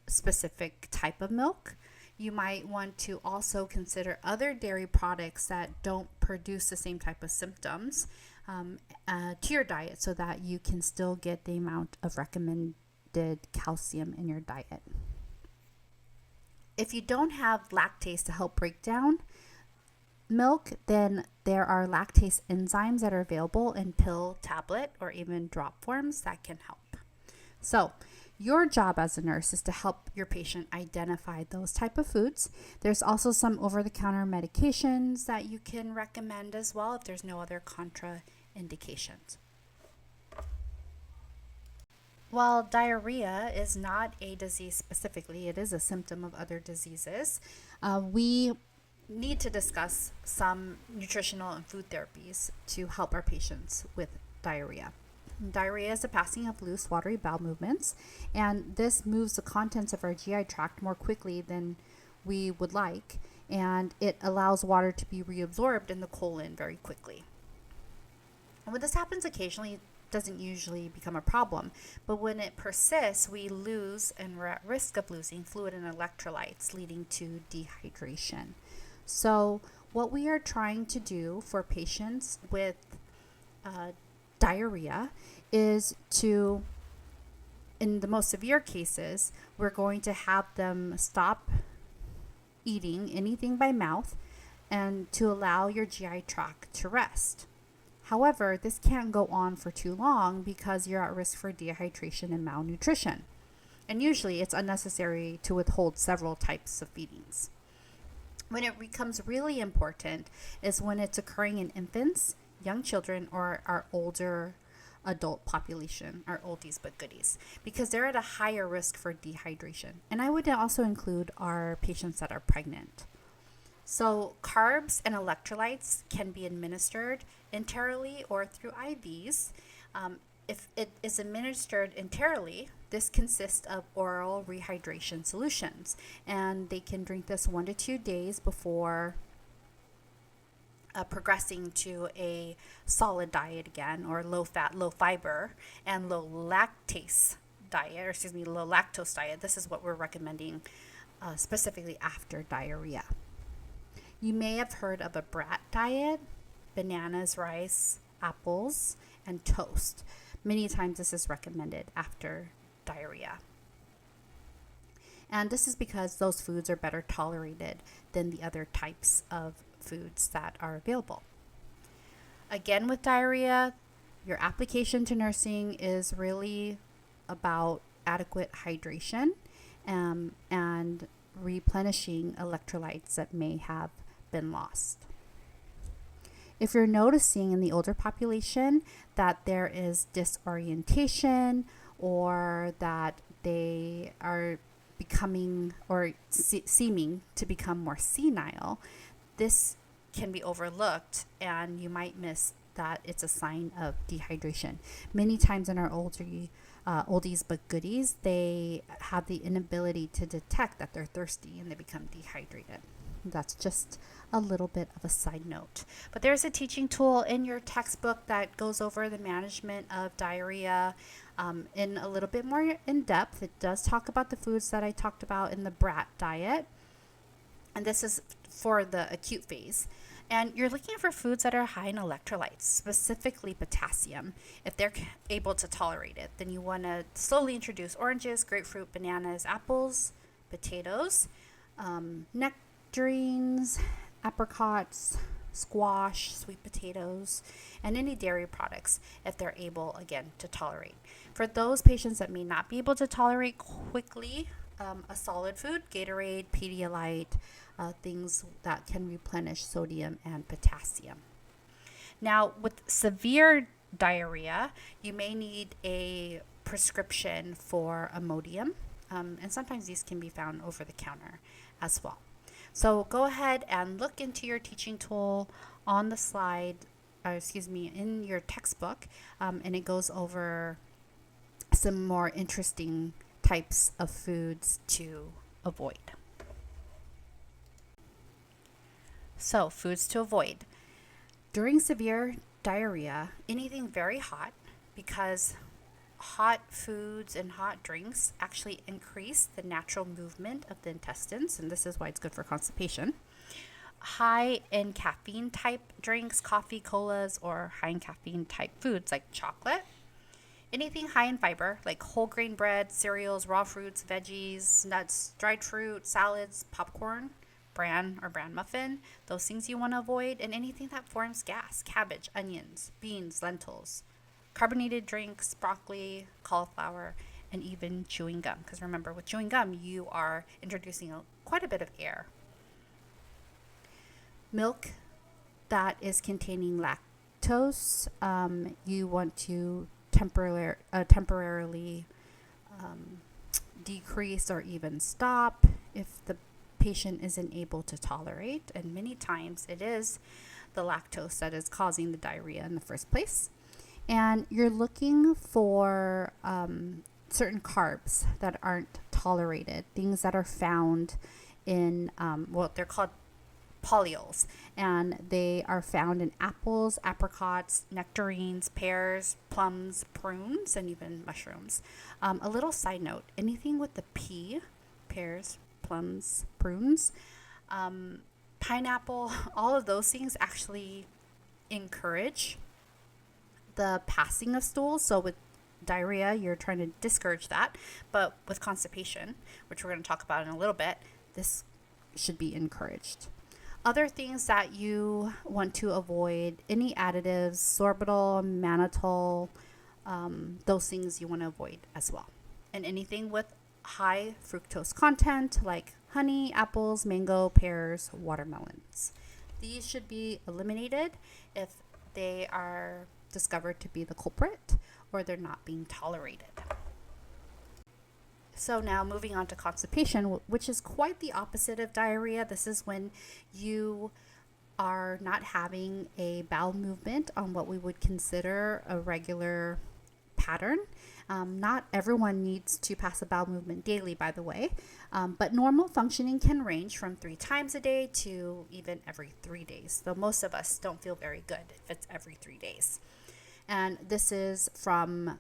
specific type of milk. You might want to also consider other dairy products that don't produce the same type of symptoms to your diet so that you can still get the amount of recommended calcium in your diet. If you don't have lactase to help break down milk, then there are lactase enzymes that are available in pill, tablet, or even drop forms that can help. So your job as a nurse is to help your patient identify those type of foods. There's also some over-the-counter medications that you can recommend as well if there's no other contraindications. While diarrhea is not a disease specifically, it is a symptom of other diseases, we need to discuss some nutritional and food therapies to help our patients with diarrhea. Diarrhea is the passing of loose, watery bowel movements, and this moves the contents of our GI tract more quickly than we would like, and it allows water to be reabsorbed in the colon very quickly. And when this happens occasionally, it doesn't usually become a problem, but when it persists, we lose and we're at risk of losing fluid and electrolytes, leading to dehydration. So what we are trying to do for patients with diarrhea is to, in the most severe cases, we're going to have them stop eating anything by mouth and to allow your GI tract to rest. However, this can't go on for too long because you're at risk for dehydration and malnutrition. And usually it's unnecessary to withhold several types of feedings. When it becomes really important is when it's occurring in infants, young children, or our older adult population, our oldies but goodies, because they're at a higher risk for dehydration. And I would also include our patients that are pregnant. So carbs and electrolytes can be administered enterally or through IVs. If it is administered enterally, this consists of oral rehydration solutions, and they can drink this 1 to 2 days before progressing to a solid diet again, or low fat, low fiber, and low lactose diet. This is what we're recommending specifically after diarrhea. You may have heard of a brat diet: bananas, rice, apples, and toast. Many times this is recommended after diarrhea. And this is because those foods are better tolerated than the other types of foods that are available. Again, with diarrhea, your application to nursing is really about adequate hydration and replenishing electrolytes that may have been lost. If you're noticing in the older population that there is disorientation or that they are becoming or seeming to become more senile, this can be overlooked and you might miss that it's a sign of dehydration. Many times in our oldies but goodies, they have the inability to detect that they're thirsty and they become dehydrated. That's just a little bit of a side note. But there's a teaching tool in your textbook that goes over the management of diarrhea in a little bit more in depth. It does talk about the foods that I talked about in the brat diet. And this is for the acute phase. And you're looking for foods that are high in electrolytes, specifically potassium. If they're able to tolerate it, then you want to slowly introduce oranges, grapefruit, bananas, apples, potatoes, nectarines, apricots, squash, sweet potatoes, and any dairy products if they're able, again, to tolerate. For those patients that may not be able to tolerate quickly, a solid food, Gatorade, Pedialyte, things that can replenish sodium and potassium. Now, with severe diarrhea, you may need a prescription for Imodium, and sometimes these can be found over the counter as well. So go ahead and look into your teaching tool on the slide, in your textbook, and it goes over some more interesting types of foods to avoid. So, foods to avoid. During severe diarrhea, anything very hot, because hot foods and hot drinks actually increase the natural movement of the intestines, and this is why it's good for constipation. High in caffeine type drinks, coffee, colas, or high in caffeine type foods like chocolate. Anything high in fiber, like whole grain bread, cereals, raw fruits, veggies, nuts, dried fruit, salads, popcorn, bran or bran muffin, those things you want to avoid. And anything that forms gas, cabbage, onions, beans, lentils, carbonated drinks, broccoli, cauliflower, and even chewing gum. Because remember, with chewing gum, you are introducing quite a bit of air. Milk that is containing lactose, you want to temporarily decrease or even stop if the patient isn't able to tolerate. And many times it is the lactose that is causing the diarrhea in the first place. And you're looking for certain carbs that aren't tolerated, things that are found in, they're called polyols, and they are found in apples, apricots, nectarines, pears, plums, prunes, and even mushrooms. A little side note, anything with the P, pears, plums, prunes, pineapple, all of those things actually encourage the passing of stools. So with diarrhea, you're trying to discourage that, but with constipation, which we're going to talk about in a little bit, this should be encouraged. Other things that you want to avoid, any additives, sorbitol, mannitol, those things you want to avoid as well. And anything with high fructose content like honey, apples, mango, pears, watermelons. These should be eliminated if they are discovered to be the culprit or they're not being tolerated. So now moving on to constipation, which is quite the opposite of diarrhea. This is when you are not having a bowel movement on what we would consider a regular pattern. Not everyone needs to pass a bowel movement daily, by the way, but normal functioning can range from 3 times a day to even every 3 days. Though most of us don't feel very good if it's every 3 days. And this is from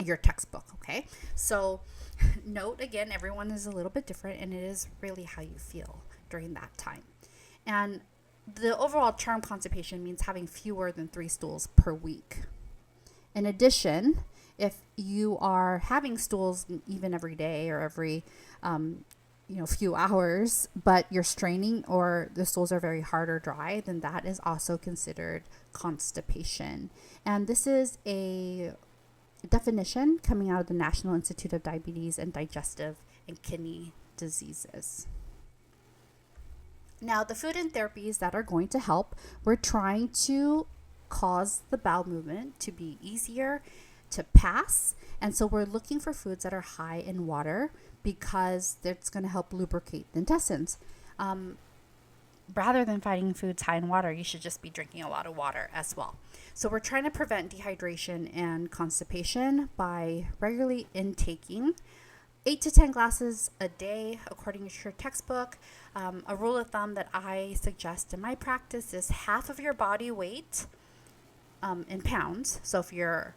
your textbook, okay? So note again, everyone is a little bit different, and it is really how you feel during that time. And the overall term constipation means having fewer than 3 stools per week. In addition, if you are having stools even every day or every few hours, but you're straining or the stools are very hard or dry, then that is also considered constipation. And this is a definition coming out of the National Institute of Diabetes and Digestive and Kidney diseases. Now, the food and therapies that are going to help, we're trying to cause the bowel movement to be easier to pass. And so we're looking for foods that are high in water because it's going to help lubricate the intestines. Rather than finding foods high in water, you should just be drinking a lot of water as well. So we're trying to prevent dehydration and constipation by regularly intaking 8 to 10 glasses a day, according to your textbook. A rule of thumb that I suggest in my practice is half of your body weight in pounds. So if you're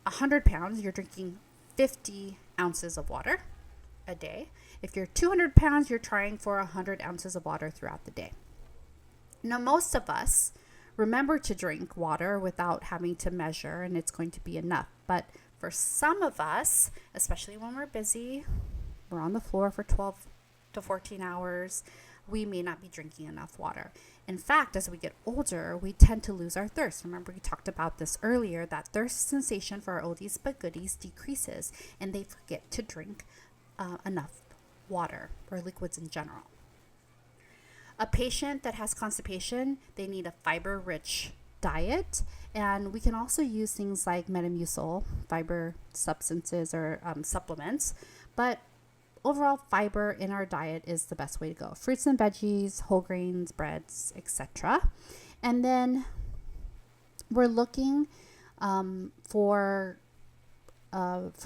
100 pounds, you're drinking 50 ounces of water a day. If you're 200 pounds, you're trying for 100 ounces of water throughout the day. Now, most of us remember to drink water without having to measure, and it's going to be enough. But for some of us, especially when we're busy, we're on the floor for 12 to 14 hours, we may not be drinking enough water. In fact, as we get older, we tend to lose our thirst. Remember, we talked about this earlier, that thirst sensation for our oldies but goodies decreases, and they forget to drink enough water or liquids in general. A patient that has constipation, they need a fiber-rich diet, and we can also use things like Metamucil, fiber substances or supplements, but overall fiber in our diet is the best way to go. Fruits and veggies, whole grains, breads, etc. And then we're looking for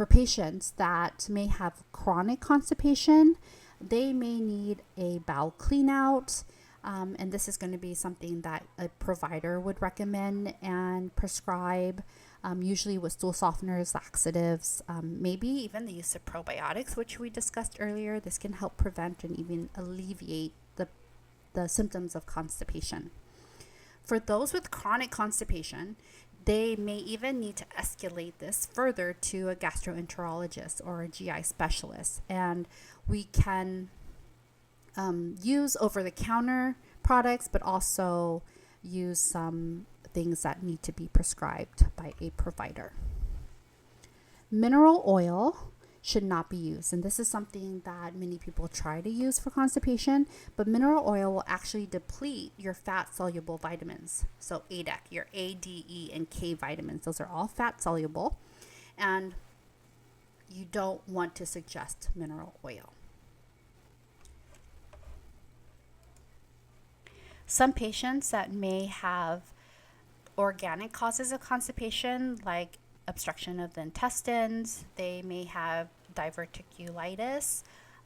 patients that may have chronic constipation. They may need a bowel clean out, and this is going to be something that a provider would recommend and prescribe, usually with stool softeners, laxatives, maybe even the use of probiotics, which we discussed earlier. This can help prevent and even alleviate the symptoms of constipation. For those with chronic constipation, they may even need to escalate this further to a gastroenterologist or a GI specialist. And we can use over-the-counter products, but also use some things that need to be prescribed by a provider. Mineral oil should not be used. And this is something that many people try to use for constipation, but mineral oil will actually deplete your fat-soluble vitamins. So ADEK, your A, D, E, and K vitamins, those are all fat-soluble, and you don't want to suggest mineral oil. Some patients that may have organic causes of constipation, like obstruction of the intestines, they may have diverticulitis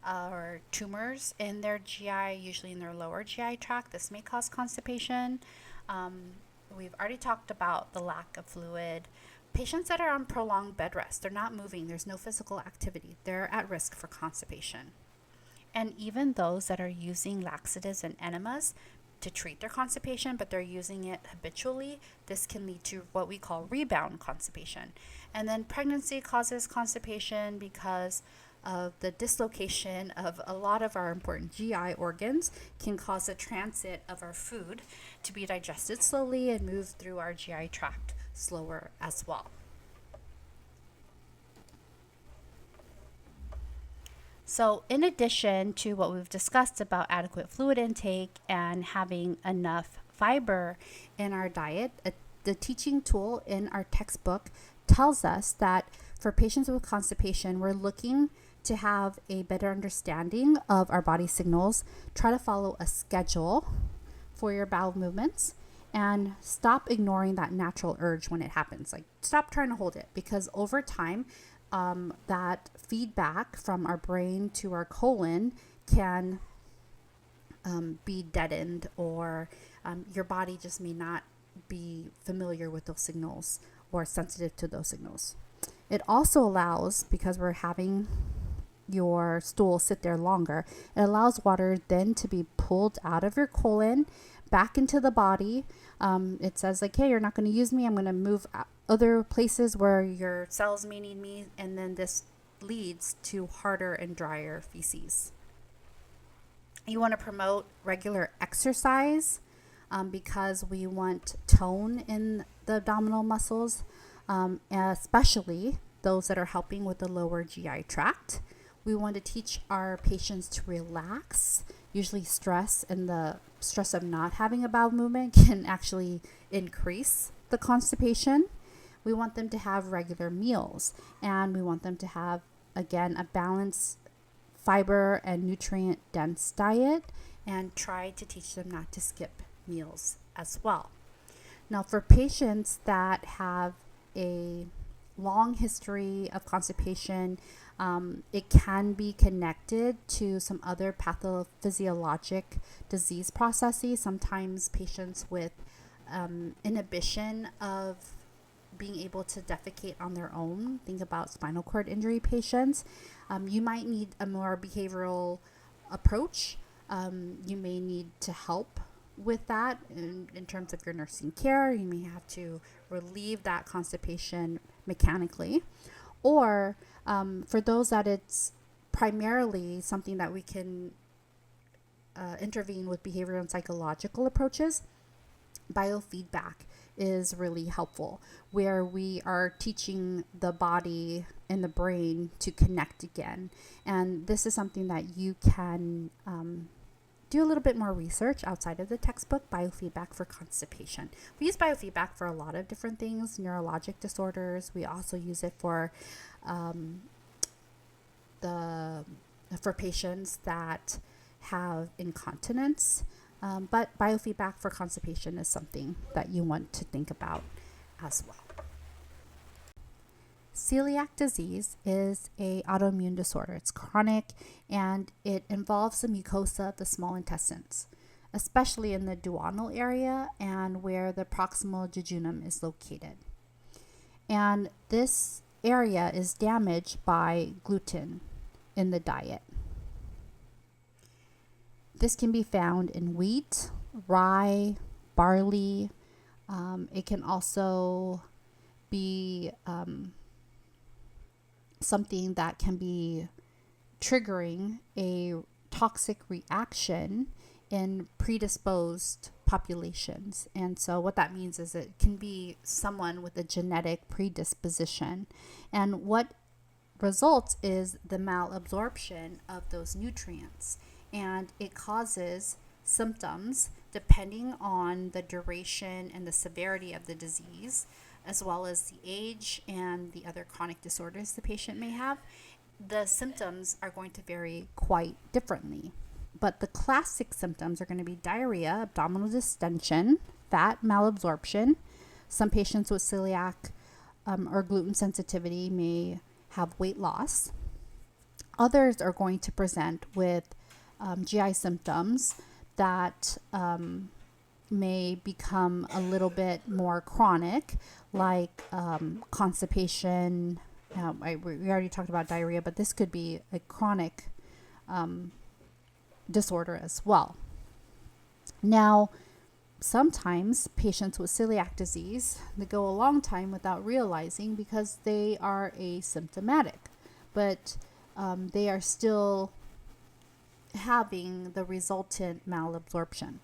or tumors in their GI, usually in their lower GI tract. This may cause constipation. We've already talked about the lack of fluid. Patients that are on prolonged bed rest, they're not moving, there's no physical activity, they're at risk for constipation. And even those that are using laxatives and enemas to treat their constipation, but they're using it habitually, this can lead to what we call rebound constipation. And then pregnancy causes constipation because of the dislocation of a lot of our important GI organs, can cause a transit of our food to be digested slowly and move through our GI tract slower as well. So in addition to what we've discussed about adequate fluid intake and having enough fiber in our diet, the teaching tool in our textbook tells us that for patients with constipation, we're looking to have a better understanding of our body signals, try to follow a schedule for your bowel movements, and stop ignoring that natural urge when it happens. Like, stop trying to hold it, because over time, that feedback from our brain to our colon can be deadened, or your body just may not be familiar with those signals or sensitive to those signals. It also allows, because we're having your stool sit there longer, it allows water then to be pulled out of your colon back into the body. It says like, hey, you're not going to use me, I'm going to move other places where your cells may need me, and then this leads to harder and drier feces. You want to promote regular exercise because we want tone in the abdominal muscles, especially those that are helping with the lower GI tract. We want to teach our patients to relax. Usually stress and the stress of not having a bowel movement can actually increase the constipation. We want them to have regular meals, and we want them to have, again, a balanced fiber and nutrient dense diet, and try to teach them not to skip meals as well. Now, for patients that have a long history of constipation, it can be connected to some other pathophysiologic disease processes. Sometimes patients with inhibition of being able to defecate on their own, think about spinal cord injury patients, you might need a more behavioral approach. You may need to help with that in terms of your nursing care. You may have to relieve that constipation mechanically, or for those that it's primarily something that we can intervene with behavioral and psychological approaches. Biofeedback is really helpful, where we are teaching the body and the brain to connect again. And this is something that you can do a little bit more research outside of the textbook. Biofeedback for constipation. We use biofeedback for a lot of different things, neurologic disorders. We also use it for patients that have incontinence. But biofeedback for constipation is something that you want to think about as well. Celiac disease is an autoimmune disorder. It's chronic, and it involves the mucosa of the small intestines, especially in the duodenal area and where the proximal jejunum is located. And this area is damaged by gluten in the diet. This can be found in wheat, rye, barley. It can also be something that can be triggering a toxic reaction in predisposed populations. And so what that means is it can be someone with a genetic predisposition. And what results is the malabsorption of those nutrients. And it causes symptoms depending on the duration and the severity of the disease, as well as the age and the other chronic disorders the patient may have. The symptoms are going to vary quite differently. But the classic symptoms are going to be diarrhea, abdominal distension, fat malabsorption. Some patients with celiac or gluten sensitivity may have weight loss. Others are going to present with GI symptoms that may become a little bit more chronic, like constipation. We already talked about diarrhea, but this could be a chronic disorder as well. Now, sometimes patients with celiac disease, they go a long time without realizing because they are asymptomatic, but they are still having the resultant malabsorption.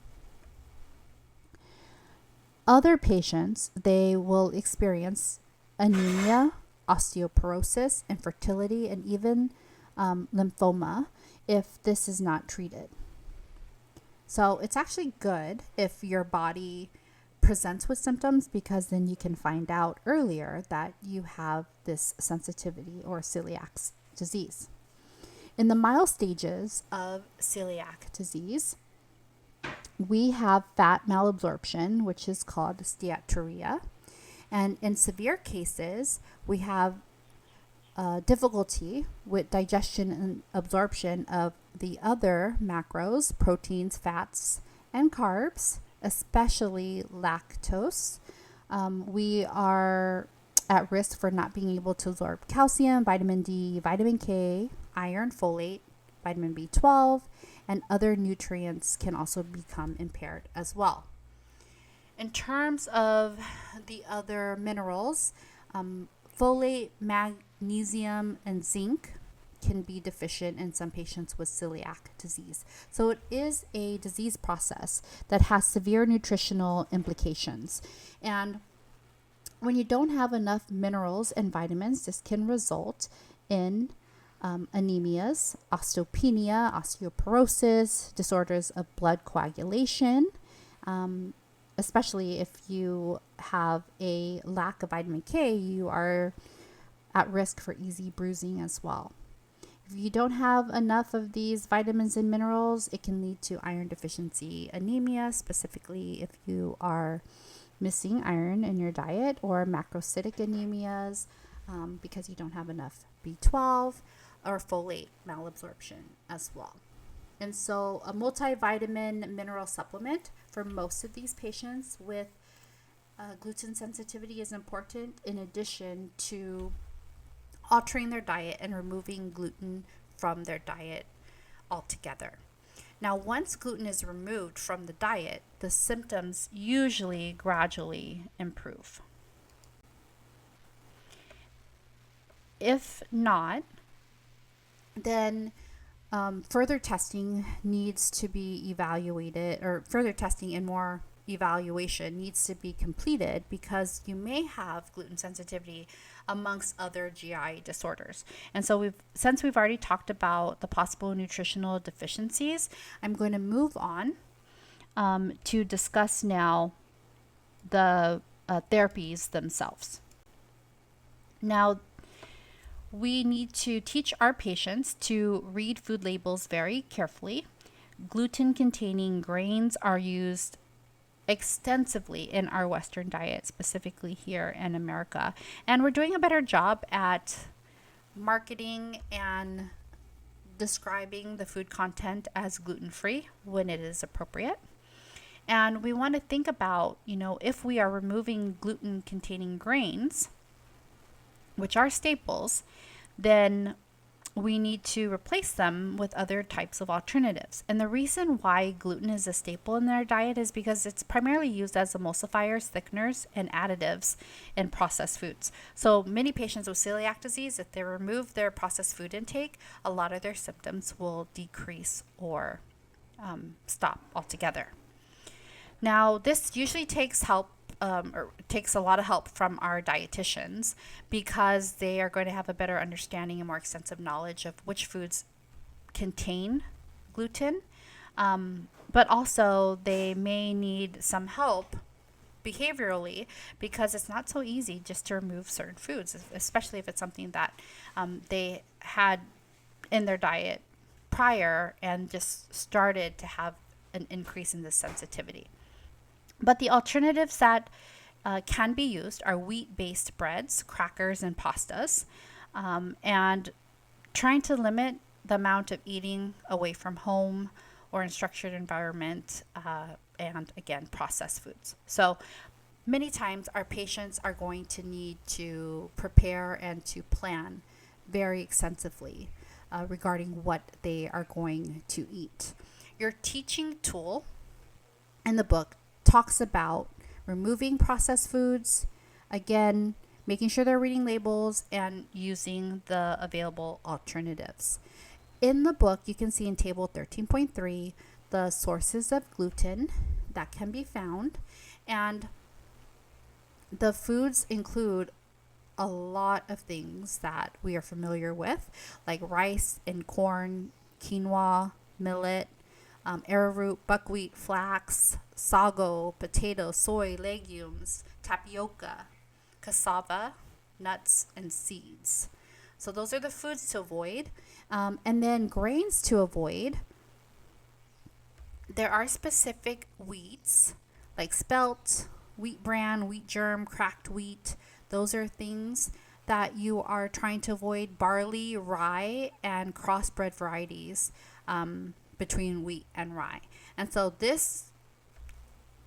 Other patients, they will experience anemia, osteoporosis, infertility, and even lymphoma if this is not treated. So it's actually good if your body presents with symptoms, because then you can find out earlier that you have this sensitivity or celiac disease. In the mild stages of celiac disease, we have fat malabsorption, which is called steatorrhea. And in severe cases, we have difficulty with digestion and absorption of the other macros, proteins, fats, and carbs, especially lactose. We are at risk for not being able to absorb calcium, vitamin D, vitamin K, iron, folate, vitamin B12, and other nutrients can also become impaired as well. In terms of the other minerals, folate, magnesium, and zinc can be deficient in some patients with celiac disease. So it is a disease process that has severe nutritional implications. And when you don't have enough minerals and vitamins, this can result in anemias, osteopenia, osteoporosis, disorders of blood coagulation, especially if you have a lack of vitamin K, you are at risk for easy bruising as well. If you don't have enough of these vitamins and minerals, it can lead to iron deficiency anemia, specifically if you are missing iron in your diet, or macrocytic anemias because you don't have enough B12 or folate malabsorption as well. And so a multivitamin mineral supplement for most of these patients with gluten sensitivity is important, in addition to altering their diet and removing gluten from their diet altogether. Now, once gluten is removed from the diet, the symptoms usually gradually improve. If not, then further testing needs to be evaluated, or further testing and more evaluation needs to be completed, because you may have gluten sensitivity amongst other GI disorders. And so since we've already talked about the possible nutritional deficiencies, I'm going to move on to discuss now the therapies themselves. Now, we need to teach our patients to read food labels very carefully. Gluten-containing grains are used extensively in our Western diet, specifically here in America. And we're doing a better job at marketing and describing the food content as gluten-free when it is appropriate. And we want to think about, if we are removing gluten-containing grains, which are staples, then we need to replace them with other types of alternatives. And the reason why gluten is a staple in their diet is because it's primarily used as emulsifiers, thickeners, and additives in processed foods. So many patients with celiac disease, if they remove their processed food intake, a lot of their symptoms will decrease or stop altogether. Now, this usually takes help or takes a lot of help from our dietitians, because they are going to have a better understanding and more extensive knowledge of which foods contain gluten. But also they may need some help behaviorally, because it's not so easy just to remove certain foods, especially if it's something that they had in their diet prior and just started to have an increase in this sensitivity. But the alternatives that can be used are wheat-based breads, crackers, and pastas, and trying to limit the amount of eating away from home or in structured environment, and again, processed foods. So many times our patients are going to need to prepare and to plan very extensively regarding what they are going to eat. Your teaching tool in the book talks about removing processed foods, again, making sure they're reading labels and using the available alternatives. In the book, you can see in table 13.3 the sources of gluten that can be found, and the foods include a lot of things that we are familiar with, like rice and corn, quinoa, millet, arrowroot, buckwheat, flax, sago, potato, soy, legumes, tapioca, cassava, nuts, and seeds. So those are the foods to avoid. And then grains to avoid. There are specific wheats like spelt, wheat bran, wheat germ, cracked wheat. Those are things that you are trying to avoid: barley, rye, and crossbred varieties between wheat and rye. And so this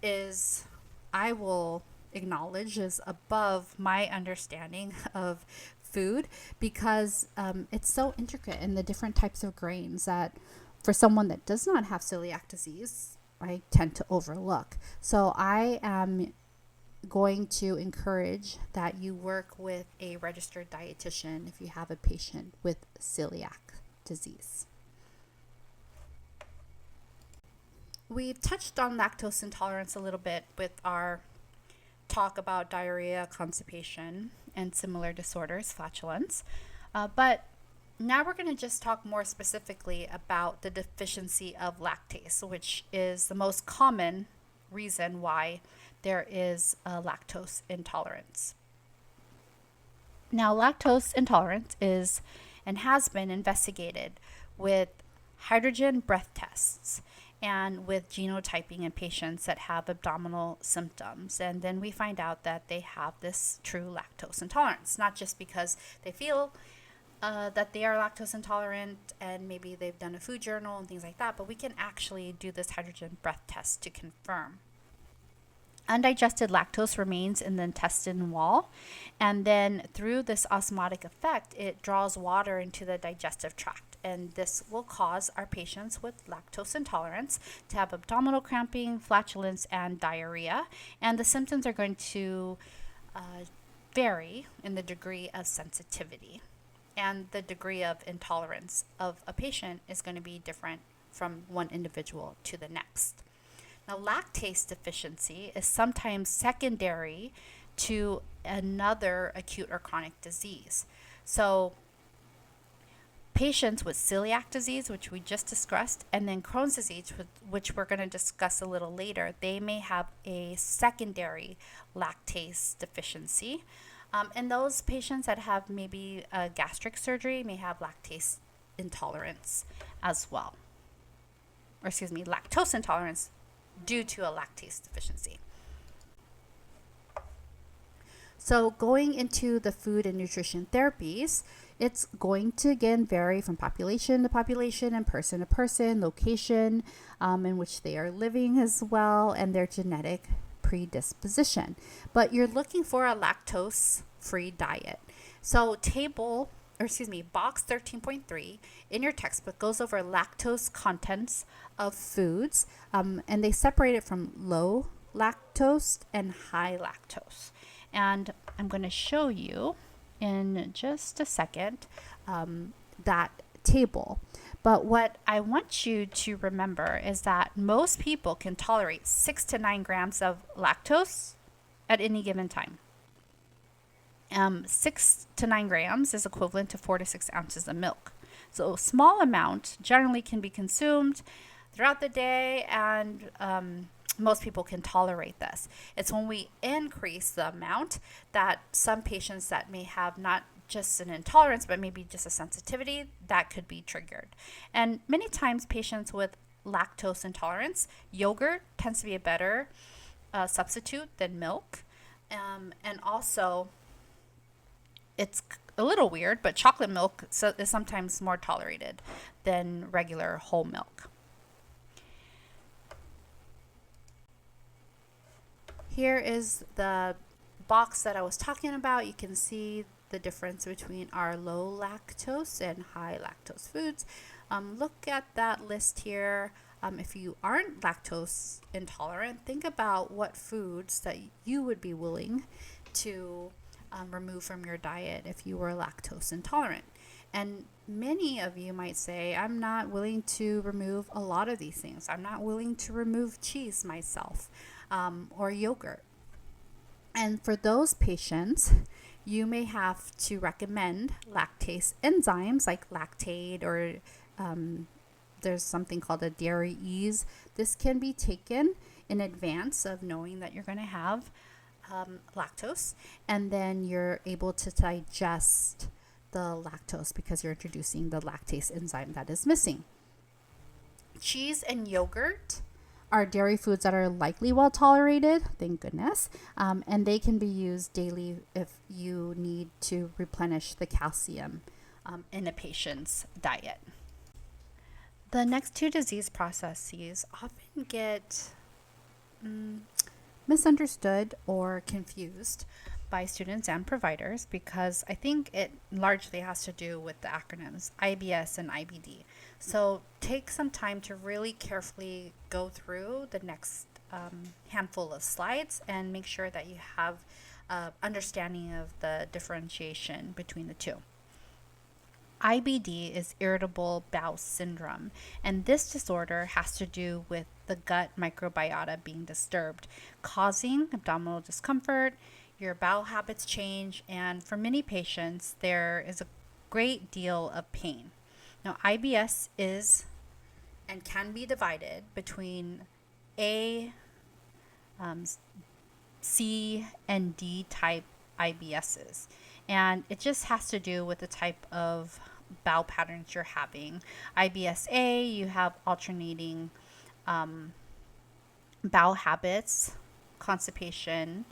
is, I will acknowledge, is above my understanding of food, because it's so intricate in the different types of grains that for someone that does not have celiac disease, I tend to overlook. So I am going to encourage that you work with a registered dietitian if you have a patient with celiac disease. We've touched on lactose intolerance a little bit with our talk about diarrhea, constipation, and similar disorders, flatulence. But Now we're going to just talk more specifically about the deficiency of lactase, which is the most common reason why there is a lactose intolerance. Now, lactose intolerance is and has been investigated with hydrogen breath tests and with genotyping in patients that have abdominal symptoms. And then we find out that they have this true lactose intolerance, not just because they feel that they are lactose intolerant and maybe they've done a food journal and things like that, but we can actually do this hydrogen breath test to confirm. Undigested lactose remains in the intestine wall, and then through this osmotic effect, it draws water into the digestive tract. And this will cause our patients with lactose intolerance to have abdominal cramping, flatulence, and diarrhea. And the symptoms are going to vary in the degree of sensitivity. And the degree of intolerance of a patient is going to be different from one individual to the next. Now, lactase deficiency is sometimes secondary to another acute or chronic disease. So, patients with celiac disease, which we just discussed, and then Crohn's disease, which we're going to discuss a little later, they may have a secondary lactase deficiency. And those patients that have maybe a gastric surgery may have lactase intolerance as well. Or excuse me, lactose intolerance due to a lactase deficiency. So going into the food and nutrition therapies, it's going to again vary from population to population and person to person, location in which they are living as well, and their genetic predisposition. But you're looking for a lactose-free diet. So box 13.3 in your textbook goes over lactose contents of foods, and they separate it from low lactose and high lactose. And I'm going to show you in just a second that table. But what I want you to remember is that most people can tolerate 6 to 9 grams of lactose at any given time. 6 to 9 grams is equivalent to 4 to 6 ounces of milk. So a small amount generally can be consumed throughout the day, and most people can tolerate this. It's when we increase the amount that some patients that may have not just an intolerance, but maybe just a sensitivity, that could be triggered. And many times patients with lactose intolerance, yogurt tends to be a better substitute than milk. And also, it's a little weird, but chocolate milk is sometimes more tolerated than regular whole milk. Here is the box that I was talking about. You can see the difference between our low lactose and high lactose foods. Look at that list here. If you aren't lactose intolerant, think about what foods that you would be willing to remove from your diet if you were lactose intolerant. And many of you might say, I'm not willing to remove a lot of these things. I'm not willing to remove cheese myself, or yogurt. And for those patients, you may have to recommend lactase enzymes like lactate, or there's something called a dairy ease. This can be taken in advance of knowing that you're going to have lactose, and then you're able to digest the lactose because you're introducing the lactase enzyme that is missing. Cheese and yogurt are dairy foods that are likely well tolerated, thank goodness, and they can be used daily if you need to replenish the calcium in a patient's diet. The next two disease processes often get misunderstood or confused by students and providers because I think it largely has to do with the acronyms IBS and IBD. So take some time to really carefully go through the next handful of slides and make sure that you have understanding of the differentiation between the two. IBD is irritable bowel syndrome, and this disorder has to do with the gut microbiota being disturbed, causing abdominal discomfort. Your bowel habits change, and for many patients, there is a great deal of pain. Now, IBS is and can be divided between A, C, and D type IBSs. And it just has to do with the type of bowel patterns you're having. IBS A, you have alternating bowel habits, constipation.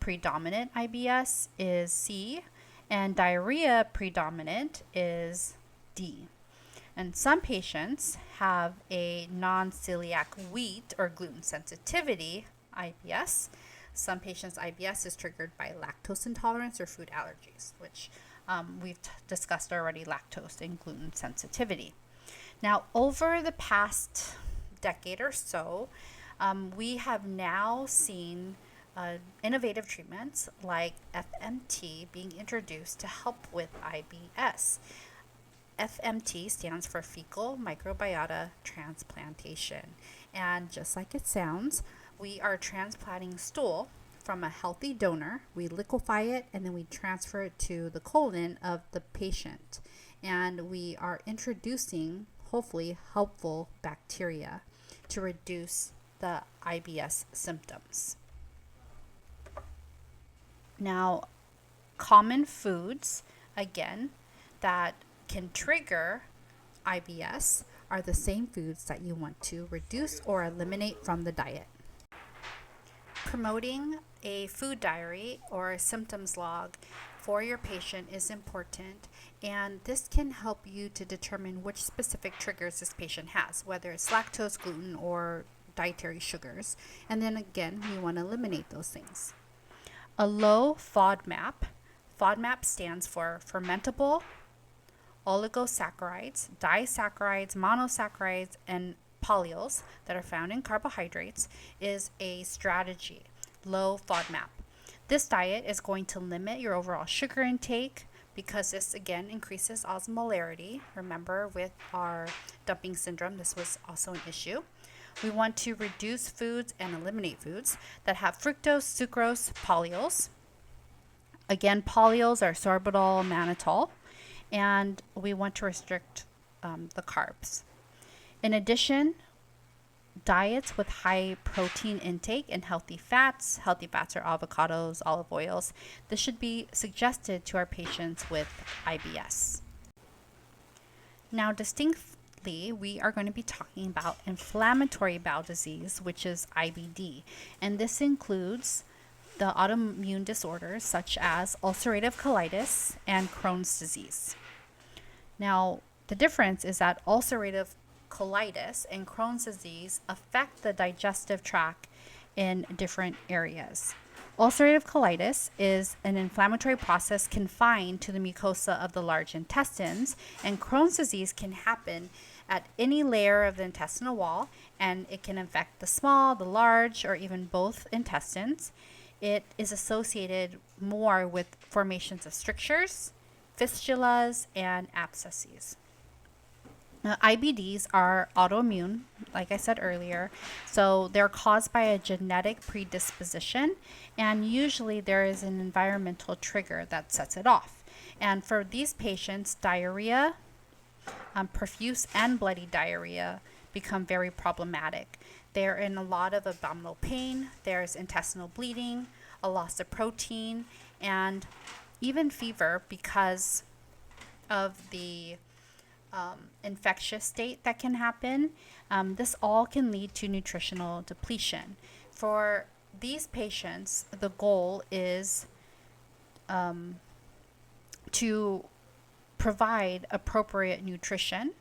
Predominant IBS is C, and diarrhea predominant is D. And some patients have a non-celiac wheat or gluten sensitivity IBS. Some patients' IBS is triggered by lactose intolerance or food allergies, which we've discussed already, lactose and gluten sensitivity. Now, over the past decade or so, we have now seen innovative treatments like FMT being introduced to help with IBS. FMT stands for fecal microbiota transplantation. And just like it sounds, we are transplanting stool from a healthy donor. We liquefy it and then we transfer it to the colon of the patient. And we are introducing, hopefully, helpful bacteria to reduce the IBS symptoms. Now, common foods, again, that can trigger IBS are the same foods that you want to reduce or eliminate from the diet. Promoting a food diary or a symptoms log for your patient is important, and this can help you to determine which specific triggers this patient has, whether it's lactose, gluten, or dietary sugars. And then again, you want to eliminate those things. A low FODMAP. FODMAP stands for fermentable oligosaccharides, disaccharides, monosaccharides, and polyols that are found in carbohydrates is a strategy, low FODMAP. This diet is going to limit your overall sugar intake because this again increases osmolarity. Remember, with our dumping syndrome, this was also an issue. We want to reduce foods and eliminate foods that have fructose, sucrose, polyols. Again, polyols are sorbitol, mannitol, and we want to restrict the carbs. In addition, diets with high protein intake and healthy fats are avocados, olive oils. This should be suggested to our patients with IBS. Now, distinctly, we are going to be talking about inflammatory bowel disease, which is IBD, and this includes the autoimmune disorders such as ulcerative colitis and Crohn's disease. Now, the difference is that ulcerative colitis and Crohn's disease affect the digestive tract in different areas. Ulcerative colitis is an inflammatory process confined to the mucosa of the large intestines, and Crohn's disease can happen at any layer of the intestinal wall, and it can affect the small, the large, or even both intestines. It is associated more with formations of strictures, fistulas, and abscesses. Now, IBDs are autoimmune, like I said earlier, so they're caused by a genetic predisposition, and usually there is an environmental trigger that sets it off. And for these patients, diarrhea, profuse and bloody diarrhea become very problematic. They're in a lot of abdominal pain, there's intestinal bleeding, a loss of protein, and even fever because of the infectious state that can happen. This all can lead to nutritional depletion. For these patients, the goal is to provide appropriate nutrition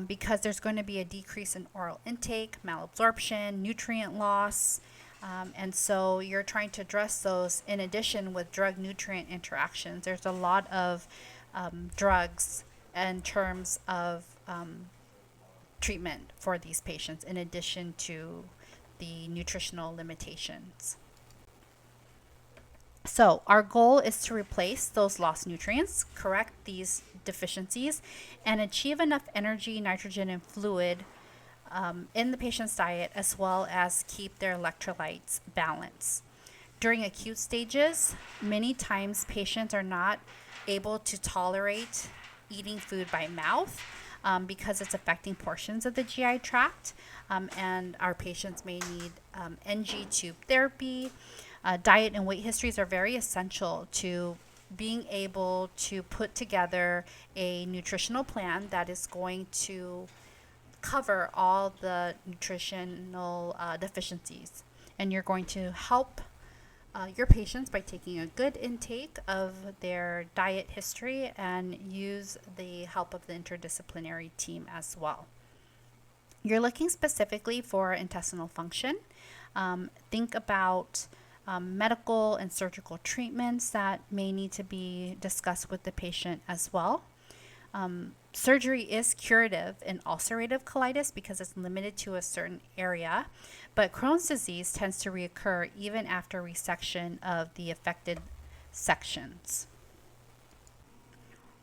because there's going to be a decrease in oral intake, malabsorption, nutrient loss, and so you're trying to address those in addition with drug-nutrient interactions. There's a lot of drugs in terms of treatment for these patients in addition to the nutritional limitations. So our goal is to replace those lost nutrients, correct these deficiencies, and achieve enough energy, nitrogen, and fluid in the patient's diet, as well as keep their electrolytes balanced. During acute stages, many times patients are not able to tolerate eating food by mouth because it's affecting portions of the GI tract, and our patients may need NG tube therapy. Diet and weight histories are very essential to being able to put together a nutritional plan that is going to cover all the nutritional deficiencies. And you're going to help your patients by taking a good intake of their diet history and use the help of the interdisciplinary team as well. You're looking specifically for intestinal function. Think about medical and surgical treatments that may need to be discussed with the patient as well. Surgery is curative in ulcerative colitis because it's limited to a certain area, but Crohn's disease tends to reoccur even after resection of the affected sections.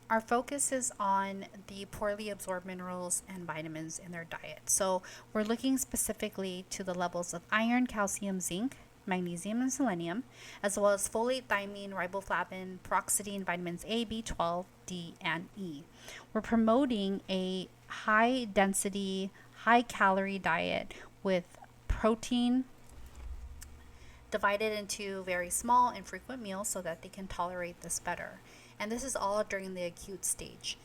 Our focus is on the poorly absorbed minerals and vitamins in their diet. So we're looking specifically to the levels of iron, calcium, zinc, magnesium, and selenium, as well as folate, thiamine, riboflavin, peroxidine, vitamins A, B12, D, and E. We're promoting a high density, high calorie diet with protein divided into very small and frequent meals so that they can tolerate this better. And this is all during the acute stage.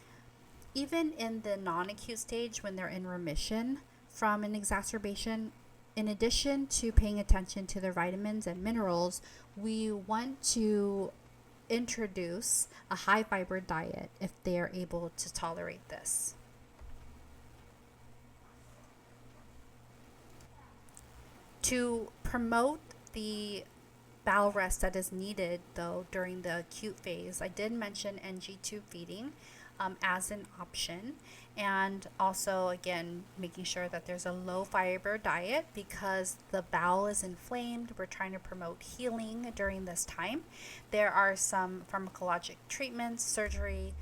Even in the non-acute stage, when they're in remission from an exacerbation, in addition to paying attention to their vitamins and minerals, we want to introduce a high fiber diet if they are able to tolerate this. To promote the bowel rest that is needed, though, during the acute phase, I did mention NG tube feeding as an option, and also, again, making sure that there's a low fiber diet because the bowel is inflamed. We're trying to promote healing during this time. There are some pharmacologic treatments, surgery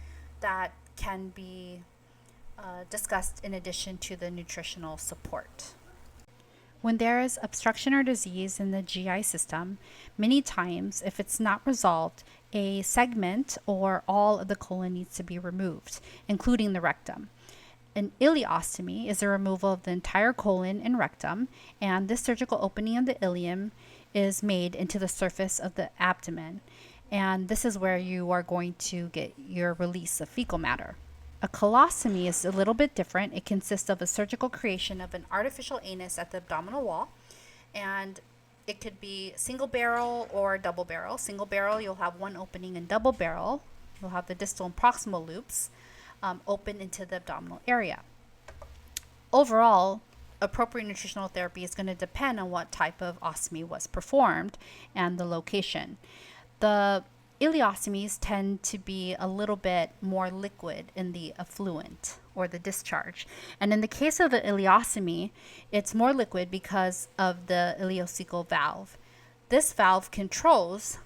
that can be discussed in addition to the nutritional support. When there is obstruction or disease in the GI system, many times, if it's not resolved, a segment or all of the colon needs to be removed, including the rectum. An ileostomy is the removal of the entire colon and rectum, and this surgical opening of the ileum is made into the surface of the abdomen, and this is where you are going to get your release of fecal matter. A colostomy is a little bit different. It consists of a surgical creation of an artificial anus at the abdominal wall, and it could be single barrel or double barrel. Single barrel, you'll have one opening, and double barrel, you'll have the distal and proximal loops open into the abdominal area. Overall, appropriate nutritional therapy is going to depend on what type of ostomy was performed and the location. The ileostomies tend to be a little bit more liquid in the effluent or the discharge. And in the case of the ileostomy, it's more liquid because of the ileocecal valve. This valve controls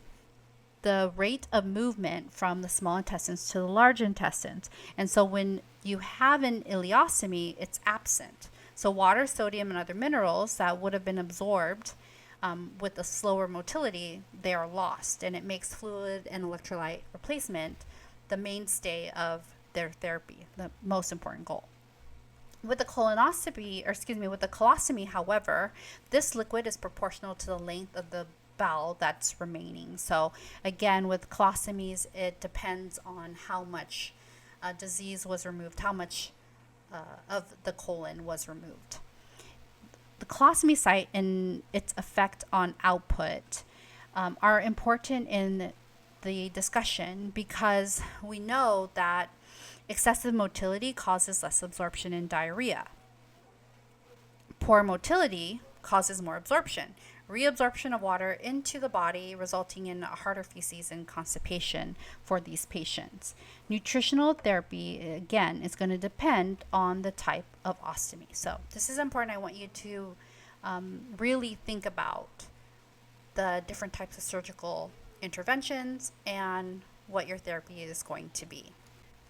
the rate of movement from the small intestines to the large intestines. And so when you have an ileostomy, it's absent. So water, sodium, and other minerals that would have been absorbed with a slower motility, they are lost, and it makes fluid and electrolyte replacement the mainstay of their therapy, the most important goal. With the with the colostomy, however, this liquid is proportional to the length of the bowel that's remaining. So again, with colostomies, it depends on how much disease was removed, how much of the colon was removed. The colostomy site and its effect on output are important in the discussion because we know that excessive motility causes less absorption and diarrhea. Poor motility causes more absorption, reabsorption of water into the body, resulting in harder feces and constipation for these patients. Nutritional therapy, again, is going to depend on the type of ostomy. So this is important. I want you to really think about the different types of surgical interventions and what your therapy is going to be.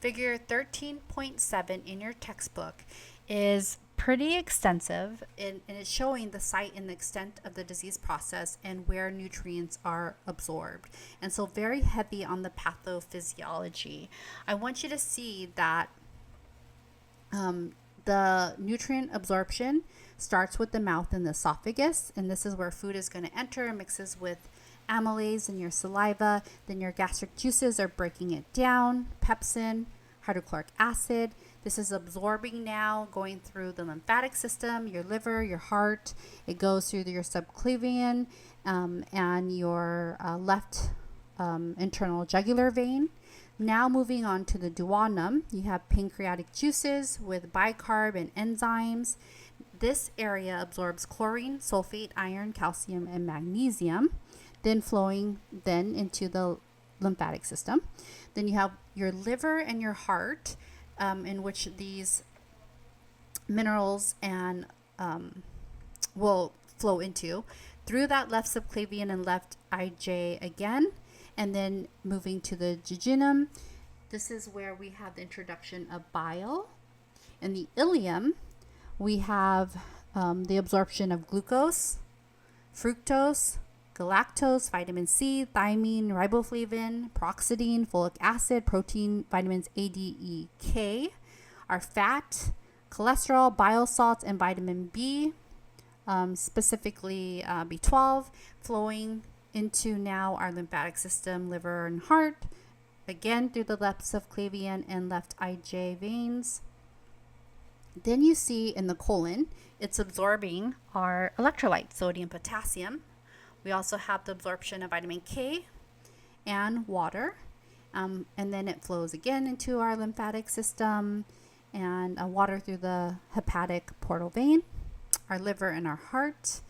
Figure 13.7 in your textbook is pretty extensive, and it's showing the site and the extent of the disease process and where nutrients are absorbed. And so very heavy on the pathophysiology. I want you to see that the nutrient absorption starts with the mouth and the esophagus, and this is where food is going to enter, mixes with amylase in your saliva. Then your gastric juices are breaking it down, pepsin, hydrochloric acid. This is absorbing now, going through the lymphatic system, your liver, your heart. It goes through your subclavian and your left internal jugular vein. Now moving on to the duodenum, you have pancreatic juices with bicarb and enzymes. This area absorbs chlorine, sulfate, iron, calcium, and magnesium, then flowing then into the lymphatic system. Then you have your liver and your heart, in which these minerals and will flow into through that left subclavian and left IJ again, and then moving to the jejunum. This is where we have the introduction of bile. In the ileum, we have the absorption of glucose, fructose, galactose, vitamin C, thiamine, riboflavin, peroxidine, folic acid, protein, vitamins A, D, E, K, our fat, cholesterol, bile salts, and vitamin B, specifically B12, flowing into now our lymphatic system, liver, and heart, again through the left subclavian and left IJ veins. Then you see in the colon, it's absorbing our electrolytes, sodium, potassium. We also have the absorption of vitamin K and water. And then it flows again into our lymphatic system and water through the hepatic portal vein, our liver and our heart,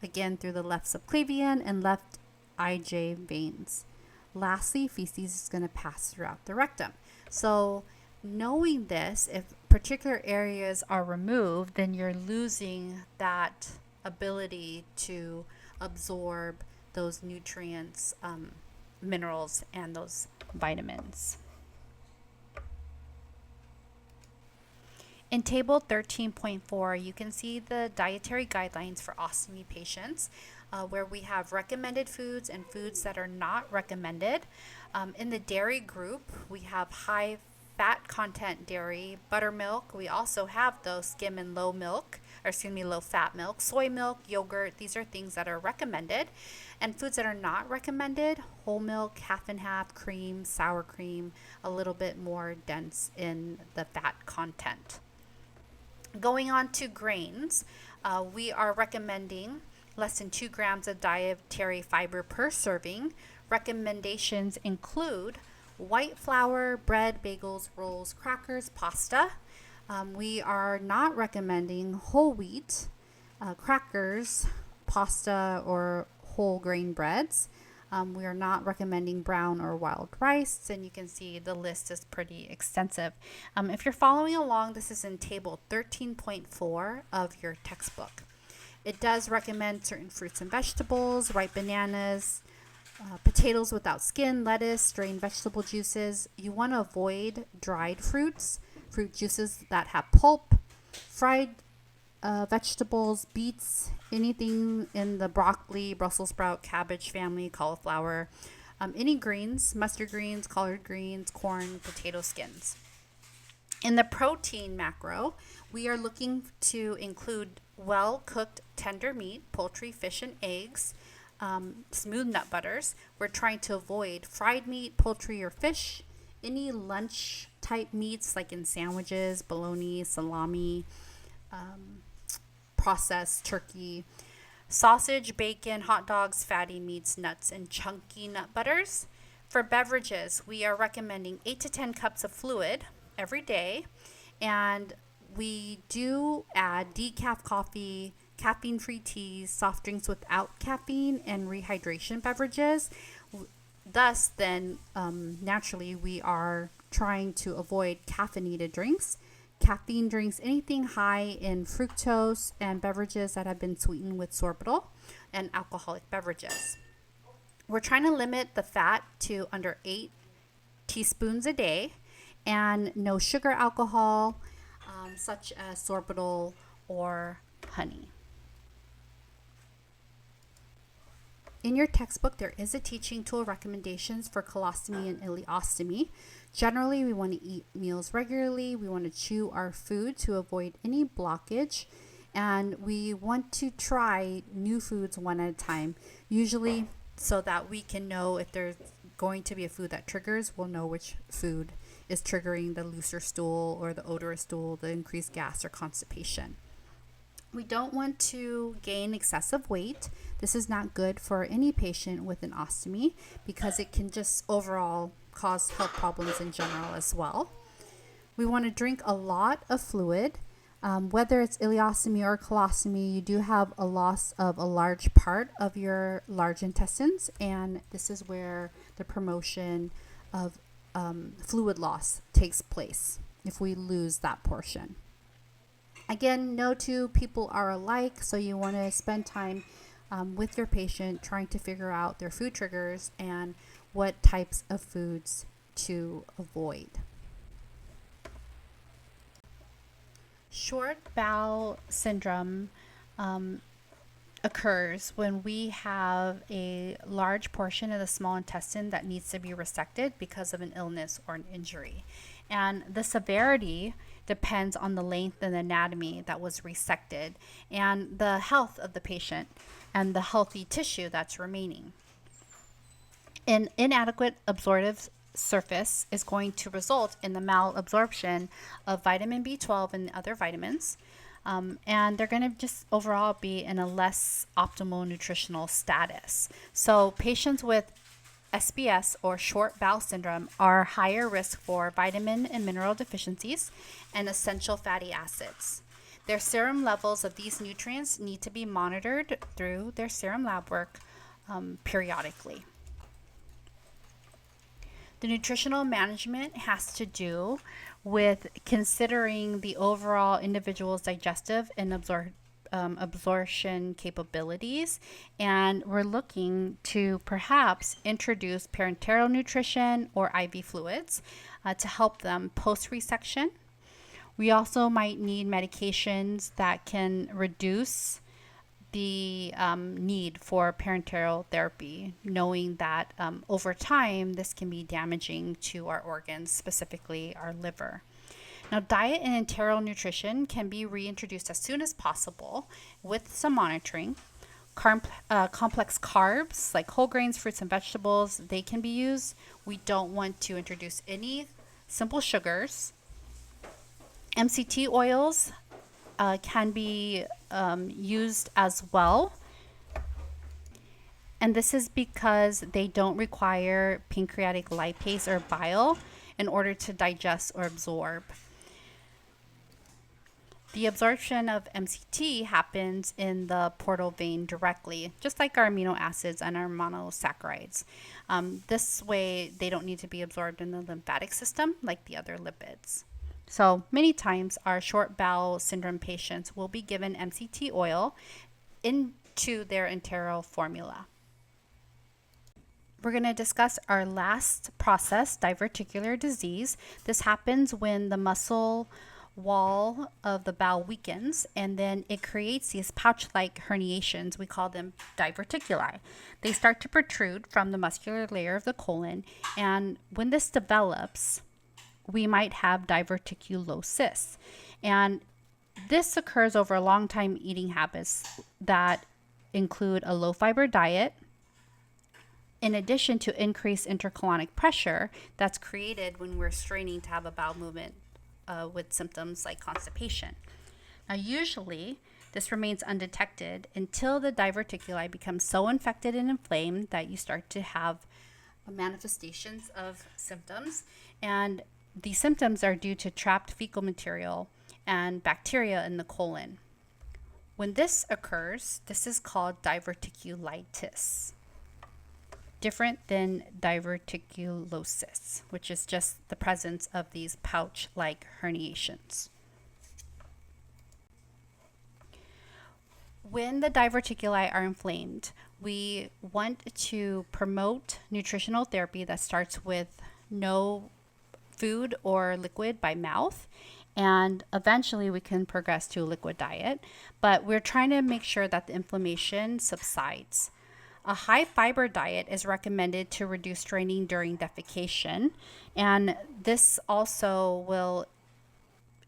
again through the left subclavian and left IJ veins. Lastly, feces is going to pass throughout the rectum. So knowing this, if particular areas are removed, then you're losing that ability to absorb those nutrients, minerals, and those vitamins. In table 13.4, you can see the dietary guidelines for ostomy patients, where we have recommended foods and foods that are not recommended. In the dairy group, we have high fat content dairy, buttermilk. We also have those skim and low fat milk, soy milk, yogurt. These are things that are recommended. And foods that are not recommended, whole milk, half and half, cream, sour cream, a little bit more dense in the fat content. Going on to grains, we are recommending less than 2 grams of dietary fiber per serving. Recommendations include white flour, bread, bagels, rolls, crackers, pasta. We are not recommending whole wheat, crackers, pasta, or whole grain breads. We are not recommending brown or wild rice, and you can see the list is pretty extensive. If you're following along, this is in table 13.4 of your textbook. It does recommend certain fruits and vegetables, ripe bananas, potatoes without skin, lettuce, strained vegetable juices. You want to avoid dried fruits, fruit juices that have pulp, fried vegetables, beets, anything in the broccoli, Brussels sprout, cabbage family, cauliflower, any greens, mustard greens, collard greens, corn, potato skins. In the protein macro, we are looking to include well-cooked tender meat, poultry, fish, and eggs, smooth nut butters. We're trying to avoid fried meat, poultry, or fish, any lunch type meats like in sandwiches, bologna, salami, processed turkey, sausage, bacon, hot dogs, fatty meats, nuts, and chunky nut butters. For beverages, we are recommending 8 to 10 cups of fluid every day, and we do add decaf coffee, caffeine-free teas, soft drinks without caffeine, and rehydration beverages. Thus, then, naturally, we are trying to avoid caffeinated drinks, caffeine drinks, anything high in fructose, and beverages that have been sweetened with sorbitol, and alcoholic beverages. We're trying to limit the fat to under 8 teaspoons a day, and no sugar alcohol, such as sorbitol or honey. In your textbook, there is a teaching tool recommendations for colostomy and ileostomy. Generally, we want to eat meals regularly. We want to chew our food to avoid any blockage. And we want to try new foods one at a time, usually so that we can know if there's going to be a food that triggers, we'll know which food is triggering the looser stool or the odorous stool, the increased gas or constipation. We don't want to gain excessive weight. This is not good for any patient with an ostomy because it can just overall cause health problems in general as well. We want to drink a lot of fluid. Whether it's ileostomy or colostomy, you do have a loss of a large part of your large intestines, and this is where the promotion of fluid loss takes place if we lose that portion. Again, no two people are alike, so you want to spend time with your patient trying to figure out their food triggers and what types of foods to avoid. Short bowel syndrome occurs when we have a large portion of the small intestine that needs to be resected because of an illness or an injury. And the severity depends on the length and anatomy that was resected and the health of the patient and the healthy tissue that's remaining. An inadequate absorptive surface is going to result in the malabsorption of vitamin B12 and other vitamins. And they're going to just overall be in a less optimal nutritional status. So patients with SBS or short bowel syndrome are higher risk for vitamin and mineral deficiencies and essential fatty acids. Their serum levels of these nutrients need to be monitored through their serum lab work periodically. The nutritional management has to do with considering the overall individual's digestive and absorption capabilities, and we're looking to perhaps introduce parenteral nutrition or IV fluids to help them post-resection. We also might need medications that can reduce the need for parenteral therapy, knowing that over time this can be damaging to our organs, specifically our liver. Now, diet and enteral nutrition can be reintroduced as soon as possible with some monitoring. Complex carbs like whole grains, fruits, and vegetables, they can be used. We don't want to introduce any simple sugars. MCT oils can be used as well. And this is because they don't require pancreatic lipase or bile in order to digest or absorb. The absorption of MCT happens in the portal vein directly, just like our amino acids and our monosaccharides. This way, they don't need to be absorbed in the lymphatic system like the other lipids. So many times our short bowel syndrome patients will be given MCT oil into their enteral formula. We're going to discuss our last process, diverticular disease. This happens when the muscle wall of the bowel weakens, and then it creates these pouch-like herniations. We call them diverticuli. They start to protrude from the muscular layer of the colon, and when this develops, we might have diverticulosis. And this occurs over a long time eating habits that include a low fiber diet, in addition to increased intercolonic pressure that's created when we're straining to have a bowel movement with symptoms like constipation. Now, usually this remains undetected until the diverticuli become so infected and inflamed that you start to have manifestations of symptoms, and these symptoms are due to trapped fecal material and bacteria in the colon. When this occurs, this is called diverticulitis, different than diverticulosis, which is just the presence of these pouch-like herniations. When the diverticuli are inflamed, we want to promote nutritional therapy that starts with no food or liquid by mouth, and eventually we can progress to a liquid diet. But we're trying to make sure that the inflammation subsides. A high fiber diet is recommended to reduce straining during defecation, and this also will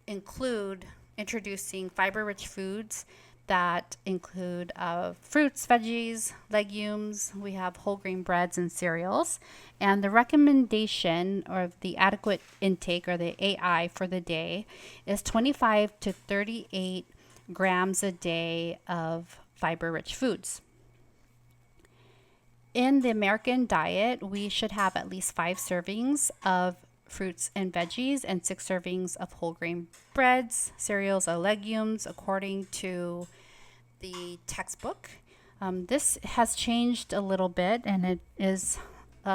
include introducing fiber rich foods that include fruits, veggies, legumes. We have whole grain breads and cereals. And the recommendation or the adequate intake or the AI for the day is 25 to 38 grams a day of fiber rich foods. In the American diet, we should have at least 5 servings of fruits and veggies and 6 servings of whole grain breads, cereals, or legumes, according to the textbook. This has changed a little bit, and it is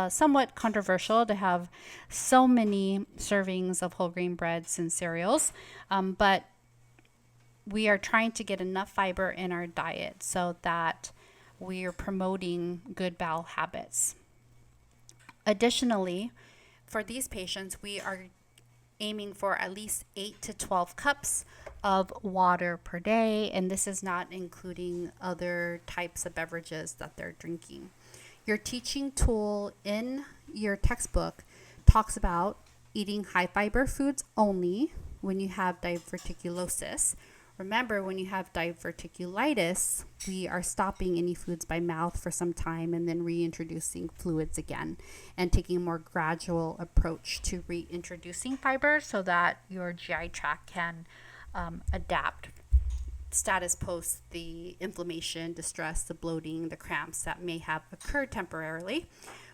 somewhat controversial to have so many servings of whole grain breads and cereals, but we are trying to get enough fiber in our diet so that we are promoting good bowel habits. Additionally, for these patients, we are aiming for at least 8 to 12 cups of water per day, and this is not including other types of beverages that they're drinking. Your teaching tool in your textbook talks about eating high fiber foods only when you have diverticulosis. Remember, when you have diverticulitis, we are stopping any foods by mouth for some time and then reintroducing fluids again and taking a more gradual approach to reintroducing fiber so that your GI tract can adapt status post the inflammation, distress, the bloating, the cramps that may have occurred temporarily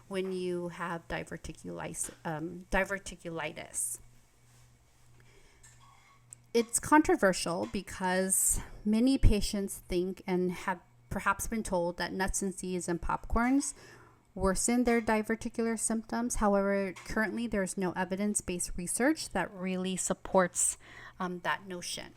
when you have diverticulitis. It's controversial because many patients think and have perhaps been told that nuts and seeds and popcorns worsen their diverticular symptoms. However, currently there's no evidence-based research that really supports that notion.